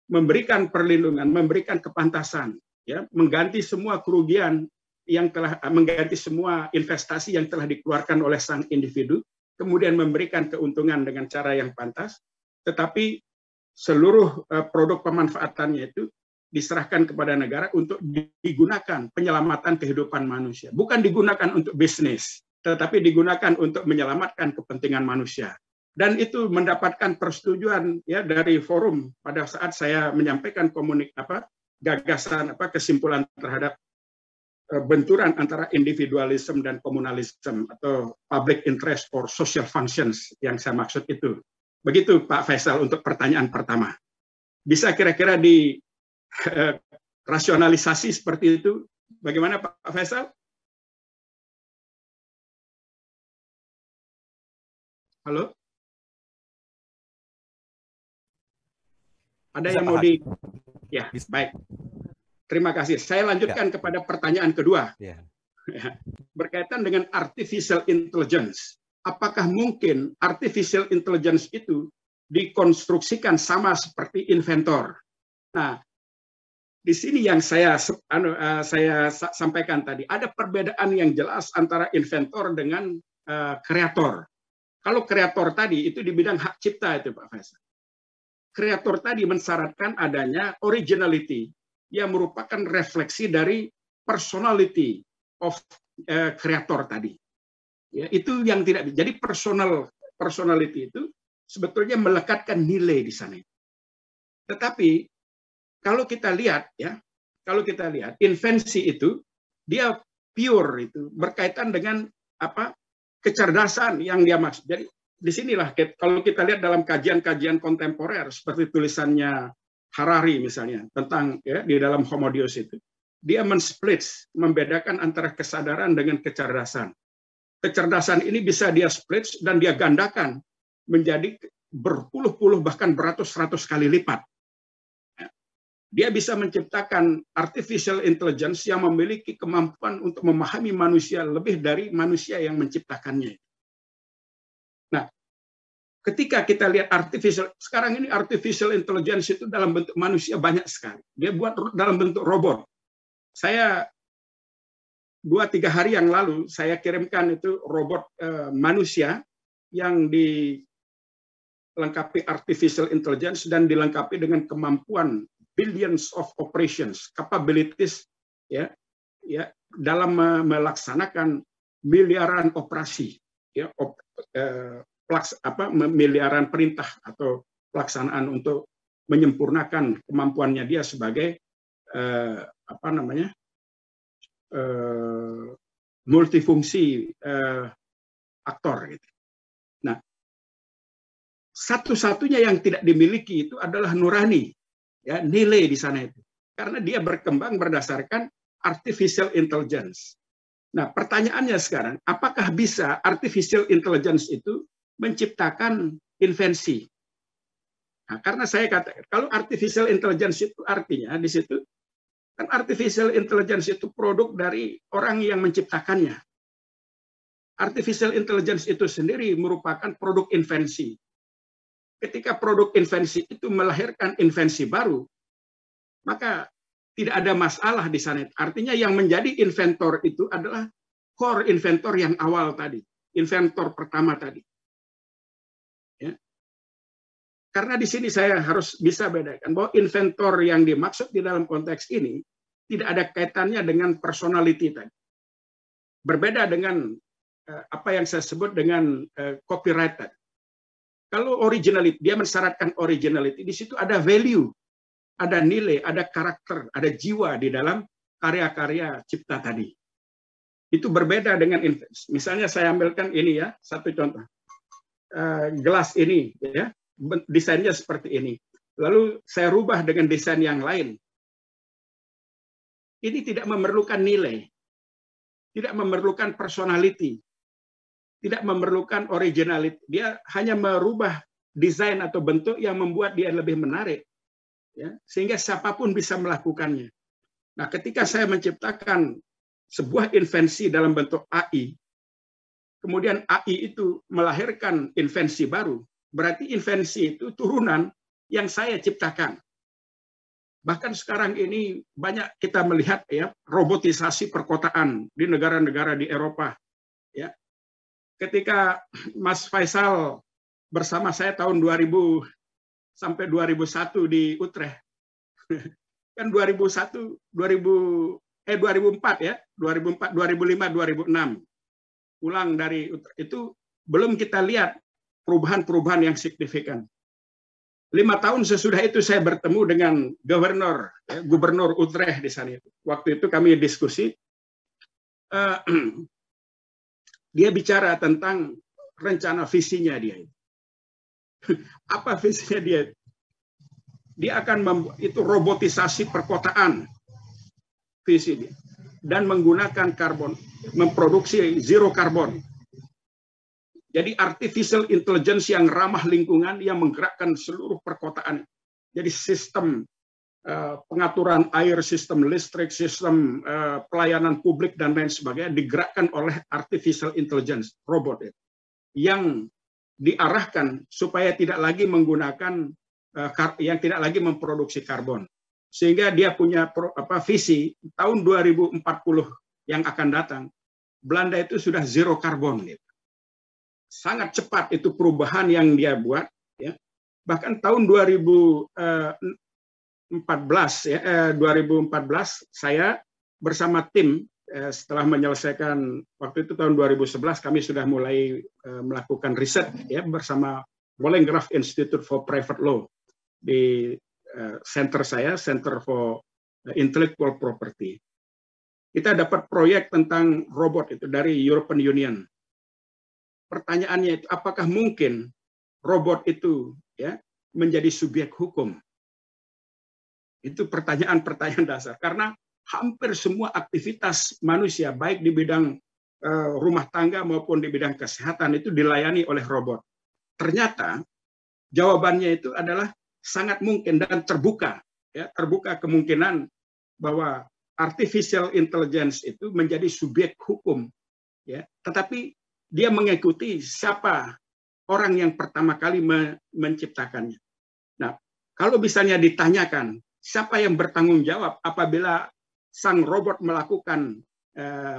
memberikan perlindungan, memberikan kepantasan, ya, mengganti semua kerugian yang telah mengganti semua investasi yang telah dikeluarkan oleh sang individu, kemudian memberikan keuntungan dengan cara yang pantas, tetapi seluruh produk pemanfaatannya itu diserahkan kepada negara untuk digunakan penyelamatan kehidupan manusia. Bukan digunakan untuk bisnis, tetapi digunakan untuk menyelamatkan kepentingan manusia. Dan itu mendapatkan persetujuan ya dari forum pada saat saya menyampaikan gagasan kesimpulan terhadap benturan antara individualisme dan komunalisme atau public interest or social functions yang saya maksud itu. Begitu Pak Faisal untuk pertanyaan pertama. Bisa kira-kira di rasionalisasi seperti itu? Bagaimana Pak Faisal? Halo? Ada yang mau di... Ya, baik. Terima kasih. Saya lanjutkan kepada pertanyaan kedua. Berkaitan dengan artificial intelligence. Apakah mungkin artificial intelligence itu dikonstruksikan sama seperti inventor? Nah, di sini yang saya sampaikan tadi, ada perbedaan yang jelas antara inventor dengan kreator. Kalau kreator tadi itu di bidang hak cipta itu Pak Faisal. Kreator tadi mensyaratkan adanya originality yang merupakan refleksi dari personality of kreator tadi. Ya, itu yang tidak jadi personality itu sebetulnya melekatkan nilai di sana. Tetapi kalau kita lihat invensi itu dia pure itu berkaitan dengan kecerdasan yang dia maksud. Jadi disinilah kalau kita lihat dalam kajian-kajian kontemporer seperti tulisannya Harari misalnya tentang ya, di dalam Homo Deus itu dia membedakan antara kesadaran dengan kecerdasan. Kecerdasan ini bisa dia split dan dia gandakan menjadi berpuluh-puluh bahkan beratus-ratus kali lipat. Dia bisa menciptakan artificial intelligence yang memiliki kemampuan untuk memahami manusia lebih dari manusia yang menciptakannya. Nah, ketika kita lihat sekarang ini artificial intelligence itu dalam bentuk manusia banyak sekali. Dia buat dalam bentuk robot. Saya 2-3 hari yang lalu saya kirimkan itu robot manusia yang dilengkapi artificial intelligence dan dilengkapi dengan kemampuan billions of operations, capabilities ya dalam melaksanakan miliaran operasi ya miliaran perintah atau pelaksanaan untuk menyempurnakan kemampuannya dia sebagai multifungsi aktor gitu. Nah, satu-satunya yang tidak dimiliki itu adalah nurani, ya nilai di sana itu, karena dia berkembang berdasarkan artificial intelligence. Nah, pertanyaannya sekarang, apakah bisa artificial intelligence itu menciptakan invensi? Nah, karena saya katakan kalau artificial intelligence itu artinya di situ kan artificial intelligence itu produk dari orang yang menciptakannya. Artificial intelligence itu sendiri merupakan produk invensi. Ketika produk invensi itu melahirkan invensi baru, maka tidak ada masalah di sana. Artinya yang menjadi inventor itu adalah core inventor yang awal tadi, inventor pertama tadi. Ya. Karena di sini saya harus bisa bedakan bahwa inventor yang dimaksud di dalam konteks ini tidak ada kaitannya dengan personality tadi. Berbeda dengan apa yang saya sebut dengan copyrighted. Kalau originality, dia mensyaratkan originality, di situ ada value, ada nilai, ada karakter, ada jiwa di dalam karya-karya cipta tadi. Itu berbeda dengan invensi. Misalnya saya ambilkan ini ya, satu contoh. Gelas ini, ya, desainnya seperti ini. Lalu saya rubah dengan desain yang lain. Ini tidak memerlukan nilai, tidak memerlukan personality, tidak memerlukan originality. Dia hanya merubah desain atau bentuk yang membuat dia lebih menarik, ya, sehingga siapapun bisa melakukannya. Nah, ketika saya menciptakan sebuah invensi dalam bentuk AI, kemudian AI itu melahirkan invensi baru, berarti invensi itu turunan yang saya ciptakan. Bahkan sekarang ini banyak kita melihat ya robotisasi perkotaan di negara-negara di Eropa. Ya, ketika Mas Faisal bersama saya tahun 2000 sampai 2001 di Utrecht, kan 2004 ya, 2004, 2005, 2006 pulang dari Utrecht, itu belum kita lihat perubahan-perubahan yang signifikan. 5 tahun sesudah itu saya bertemu dengan gubernur Utrecht di sana. Waktu itu kami diskusi, dia bicara tentang rencana visinya dia. Apa visinya dia? Dia akan itu robotisasi perkotaan, visi dia, dan menggunakan karbon, memproduksi zero karbon. Jadi artificial intelligence yang ramah lingkungan yang menggerakkan seluruh perkotaan. Jadi sistem pengaturan air, sistem listrik, sistem pelayanan publik dan lain sebagainya digerakkan oleh artificial intelligence, robot yang diarahkan supaya tidak lagi menggunakan yang tidak lagi memproduksi karbon. Sehingga dia punya visi tahun 2040 yang akan datang, Belanda itu sudah zero karbon. Sangat cepat itu perubahan yang dia buat, ya. Bahkan tahun 2014 saya bersama tim setelah menyelesaikan, waktu itu tahun 2011 kami sudah mulai melakukan riset ya bersama Wollstonecraft Institute for Private Law di center saya, Center for Intellectual Property. Kita dapat proyek tentang robot itu dari European Union. Pertanyaannya itu, apakah mungkin robot itu ya menjadi subjek hukum? Itu pertanyaan-pertanyaan dasar. Karena hampir semua aktivitas manusia, baik di bidang rumah tangga maupun di bidang kesehatan, itu dilayani oleh robot. Ternyata jawabannya itu adalah sangat mungkin dan terbuka. Ya, terbuka kemungkinan bahwa artificial intelligence itu menjadi subjek hukum. Ya, tetapi dia mengikuti siapa orang yang pertama kali menciptakannya. Nah, kalau misalnya ditanyakan siapa yang bertanggung jawab apabila sang robot melakukan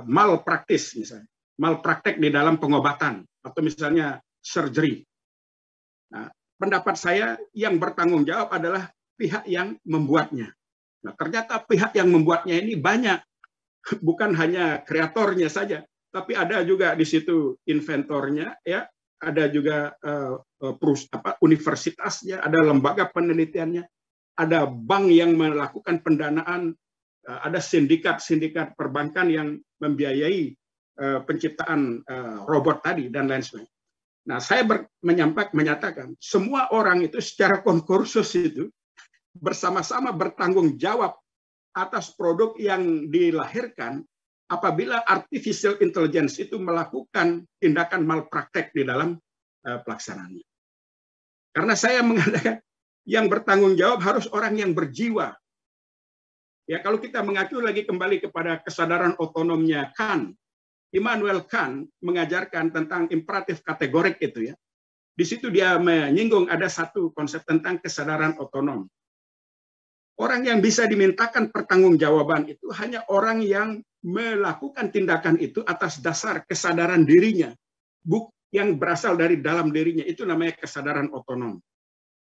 malpraktis, misalnya malpraktek di dalam pengobatan atau misalnya surgery. Nah, pendapat saya yang bertanggung jawab adalah pihak yang membuatnya. Nah, ternyata pihak yang membuatnya ini banyak, bukan hanya kreatornya saja. Tapi ada juga di situ inventornya, ya, ada juga universitasnya, ada lembaga penelitiannya, ada bank yang melakukan pendanaan, ada sindikat-sindikat perbankan yang membiayai penciptaan robot tadi dan lain sebagainya. Nah, saya menyatakan semua orang itu secara konkursus itu bersama-sama bertanggung jawab atas produk yang dilahirkan apabila artificial intelligence itu melakukan tindakan malpraktek di dalam pelaksanaannya. Karena saya mengatakan yang bertanggung jawab harus orang yang berjiwa. Ya, kalau kita mengacu lagi kembali kepada kesadaran otonomnya Kant, Immanuel Kant mengajarkan tentang imperatif kategorik itu ya. Di situ dia menyinggung ada satu konsep tentang kesadaran otonom. Orang yang bisa dimintakan pertanggungjawaban itu hanya orang yang melakukan tindakan itu atas dasar kesadaran dirinya, yang berasal dari dalam dirinya. Itu namanya kesadaran otonom,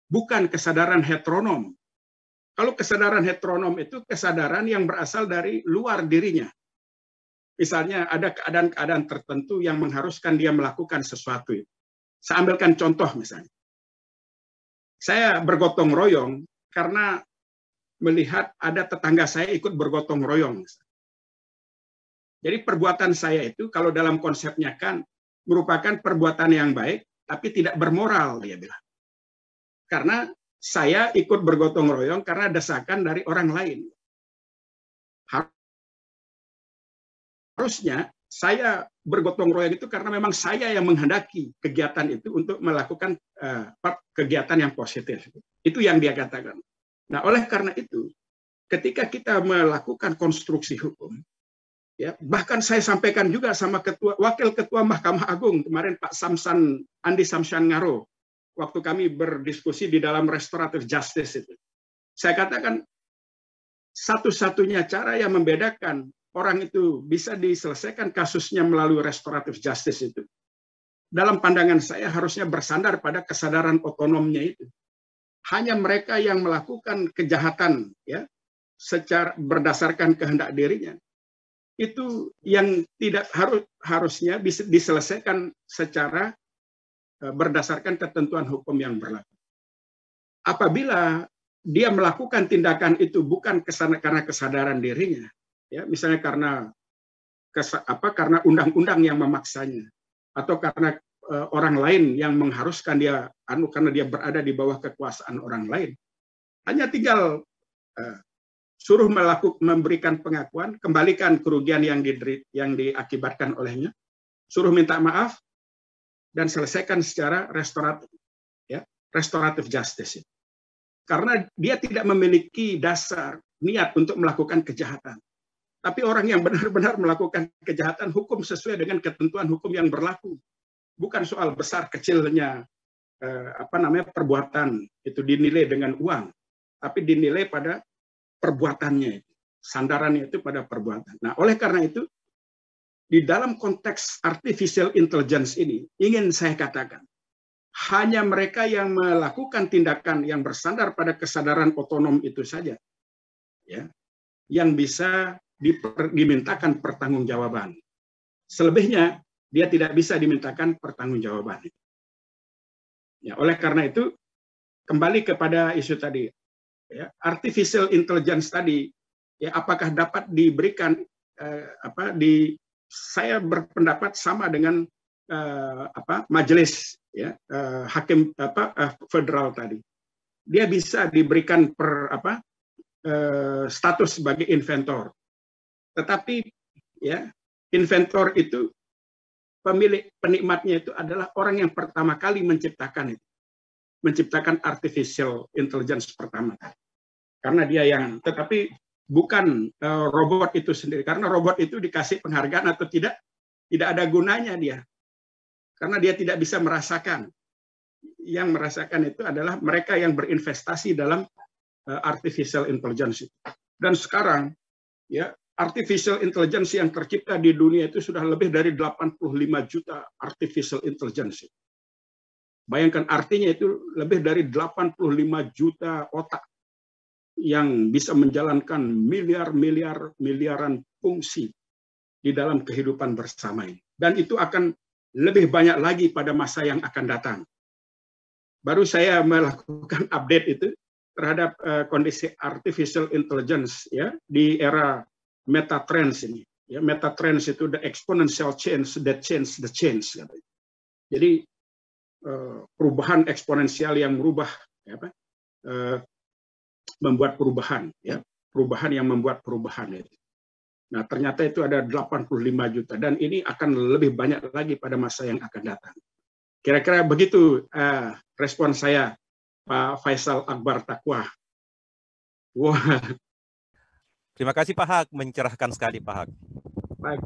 bukan kesadaran heteronom. Kalau kesadaran heteronom itu kesadaran yang berasal dari luar dirinya. Misalnya ada keadaan-keadaan tertentu yang mengharuskan dia melakukan sesuatu. Saya ambilkan contoh misalnya. Saya bergotong royong karena melihat ada tetangga saya ikut bergotong royong. Jadi perbuatan saya itu kalau dalam konsepnya kan merupakan perbuatan yang baik, tapi tidak bermoral, dia bilang. Karena saya ikut bergotong royong karena desakan dari orang lain. Harusnya saya bergotong royong itu karena memang saya yang menghendaki kegiatan itu untuk melakukan kegiatan yang positif. Itu yang dia katakan. Nah, oleh karena itu, ketika kita melakukan konstruksi hukum, ya, bahkan saya sampaikan juga sama Wakil Ketua Mahkamah Agung kemarin Pak Andi Samsan Ngaro, waktu kami berdiskusi di dalam restoratif justice itu. Saya katakan, satu-satunya cara yang membedakan orang itu bisa diselesaikan kasusnya melalui restoratif justice itu, dalam pandangan saya harusnya bersandar pada kesadaran otonomnya itu. Hanya mereka yang melakukan kejahatan, ya, secara berdasarkan kehendak dirinya, itu yang tidak harusnya bisa diselesaikan secara berdasarkan ketentuan hukum yang berlaku. Apabila dia melakukan tindakan itu bukan karena kesadaran dirinya, ya, misalnya karena undang-undang yang memaksanya, atau karena orang lain yang mengharuskan dia karena dia berada di bawah kekuasaan orang lain, hanya tinggal suruh memberikan pengakuan, kembalikan kerugian yang diakibatkan olehnya, suruh minta maaf, dan selesaikan secara restoratif, ya, restoratif justice. Karena dia tidak memiliki dasar niat untuk melakukan kejahatan. Tapi orang yang benar-benar melakukan kejahatan, hukum sesuai dengan ketentuan hukum yang berlaku. Bukan soal besar kecilnya perbuatan itu dinilai dengan uang, tapi dinilai pada perbuatannya, sandarannya itu pada perbuatan. Nah, oleh karena itu, di dalam konteks artificial intelligence ini, ingin saya katakan, hanya mereka yang melakukan tindakan yang bersandar pada kesadaran otonom itu saja, ya, yang bisa dimintakan pertanggungjawaban. Selebihnya, dia tidak bisa dimintakan pertanggungjawaban. Ya, oleh karena itu, kembali kepada isu tadi, ya, artificial intelligence tadi, ya, apakah dapat diberikan saya berpendapat sama dengan majelis, ya, hakim federal tadi. Dia bisa diberikan status sebagai inventor. Tetapi, ya, inventor itu penikmatnya itu adalah orang yang pertama kali menciptakan artificial intelligence pertama kali. Karena dia yang, tetapi bukan robot itu sendiri. Karena robot itu dikasih penghargaan atau tidak ada gunanya dia. Karena dia tidak bisa merasakan. Yang merasakan itu adalah mereka yang berinvestasi dalam artificial intelligence. Dan sekarang, ya, artificial intelligence yang tercipta di dunia itu sudah lebih dari 85 juta artificial intelligence. Bayangkan artinya itu lebih dari 85 juta otak yang bisa menjalankan miliaran fungsi di dalam kehidupan bersama ini. Dan itu akan lebih banyak lagi pada masa yang akan datang. Baru saya melakukan update itu terhadap kondisi artificial intelligence, ya, di era metatrends ini, ya, metatrends itu the exponential change that change the change. Jadi perubahan eksponensial yang merubah, ya, membuat perubahan, ya, perubahan yang membuat perubahan itu. Nah, ternyata itu ada 85 juta dan ini akan lebih banyak lagi pada masa yang akan datang. Kira-kira begitu respon saya, Pak Faisal Akbar Taqwa. Wah. Terima kasih Pak Haq, mencerahkan sekali Pak Haq. Baik,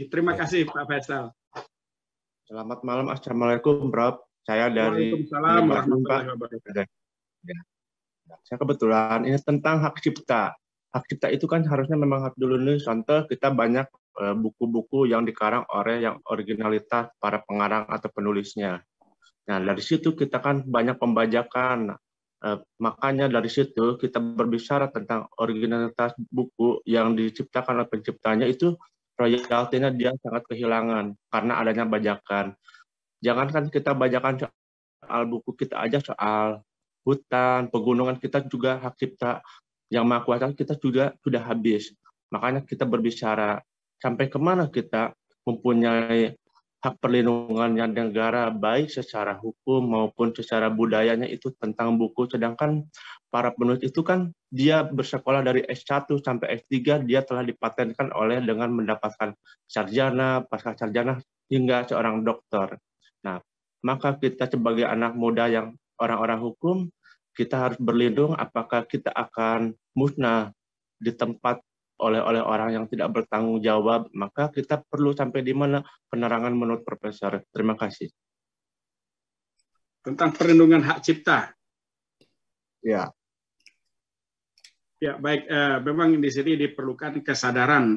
terima kasih Pak Faisal. Selamat malam, assalamualaikum, Prof. Saya dari Waalaikumsalam warahmatullahi wabarakatuh. Saya kebetulan ini tentang hak cipta. Hak cipta itu kan harusnya memang harus dulu nih, contoh kita banyak buku-buku yang dikarang oleh yang originalitas para pengarang atau penulisnya. Nah, dari situ kita kan banyak pembajakan. Makanya dari situ kita berbicara tentang originalitas buku yang diciptakan oleh penciptanya itu royaltinya dia sangat kehilangan karena adanya bajakan. Jangankan kita bajakan soal buku, kita aja soal hutan, pegunungan, kita juga hak cipta yang Maha Kuasa kita juga sudah habis. Makanya kita berbicara sampai kemana kita mempunyai hak perlindungannya negara, baik secara hukum maupun secara budayanya itu tentang buku. Sedangkan para penulis itu kan dia bersekolah dari S1 sampai S3, dia telah dipatenkan oleh dengan mendapatkan sarjana, pasca sarjana, hingga seorang dokter. Nah, maka kita sebagai anak muda yang orang-orang hukum, kita harus berlindung apakah kita akan musnah di tempat oleh orang yang tidak bertanggung jawab, maka kita perlu sampai di mana penerangan menurut Profesor. Terima kasih. Tentang perlindungan hak cipta. Ya. Ya, baik. Memang di sini diperlukan kesadaran.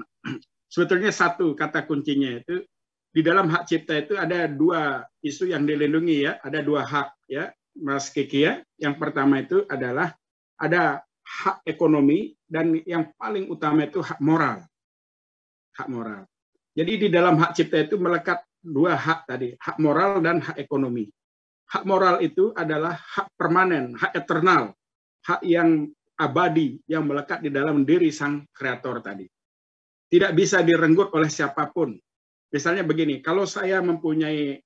Sebetulnya satu kata kuncinya itu, di dalam hak cipta itu ada dua isu yang dilindungi ya, ada dua hak ya, Mas Kiki ya. Yang pertama itu adalah ada hak ekonomi dan yang paling utama itu hak moral. Hak moral. Jadi di dalam hak cipta itu melekat dua hak tadi, hak moral dan hak ekonomi. Hak moral itu adalah hak permanen, hak eternal, hak yang abadi yang melekat di dalam diri sang kreator tadi. Tidak bisa direnggut oleh siapapun. Misalnya begini, kalau saya mempunyai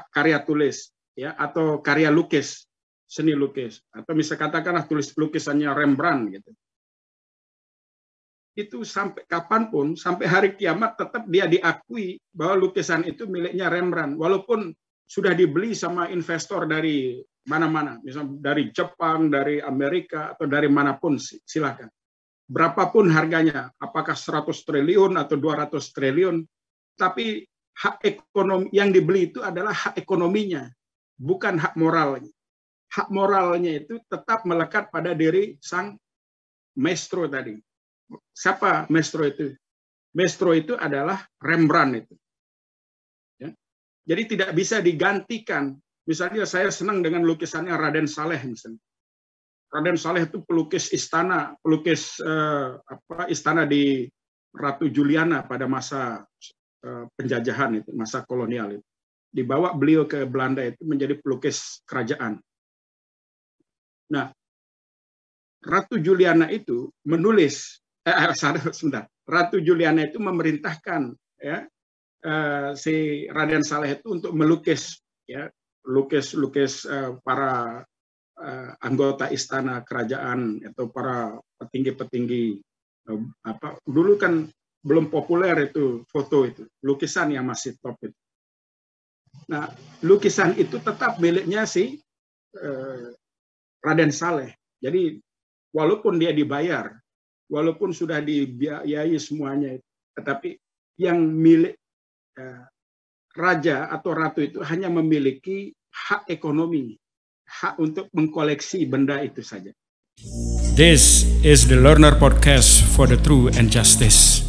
karya tulis ya atau karya lukis, seni lukis, atau misalnya katakanlah tulis lukisannya Rembrandt gitu. Itu sampai kapanpun, sampai hari kiamat tetap dia diakui bahwa lukisan itu miliknya Rembrandt, walaupun sudah dibeli sama investor dari mana-mana, misalnya dari Jepang, dari Amerika, atau dari manapun, silakan. Berapapun harganya, apakah 100 triliun atau 200 triliun, tapi hak ekonomi yang dibeli itu adalah hak ekonominya, bukan hak moralnya. Hak moralnya itu tetap melekat pada diri sang maestro tadi. Siapa maestro itu? Maestro itu adalah Rembrandt itu. Ya. Jadi tidak bisa digantikan. Misalnya saya senang dengan lukisannya Raden Saleh misalnya. Raden Saleh itu pelukis istana, pelukis istana di Ratu Juliana pada masa penjajahan itu, masa kolonial itu. Dibawa beliau ke Belanda itu menjadi pelukis kerajaan. Nah, Ratu Juliana itu menulis, Ratu Juliana itu memerintahkan ya, si Raden Saleh itu untuk melukis, ya, lukis para anggota istana kerajaan atau para petinggi-petinggi. Dulu kan belum populer itu foto itu, lukisan yang masih top itu. Nah, lukisan itu tetap miliknya si Raden Saleh. Jadi walaupun dia dibayar, walaupun sudah dibiayai semuanya, tetapi yang milik raja atau ratu itu hanya memiliki hak ekonomi, hak untuk mengkoleksi benda itu saja. This is the Learner Podcast for the Truth and Justice.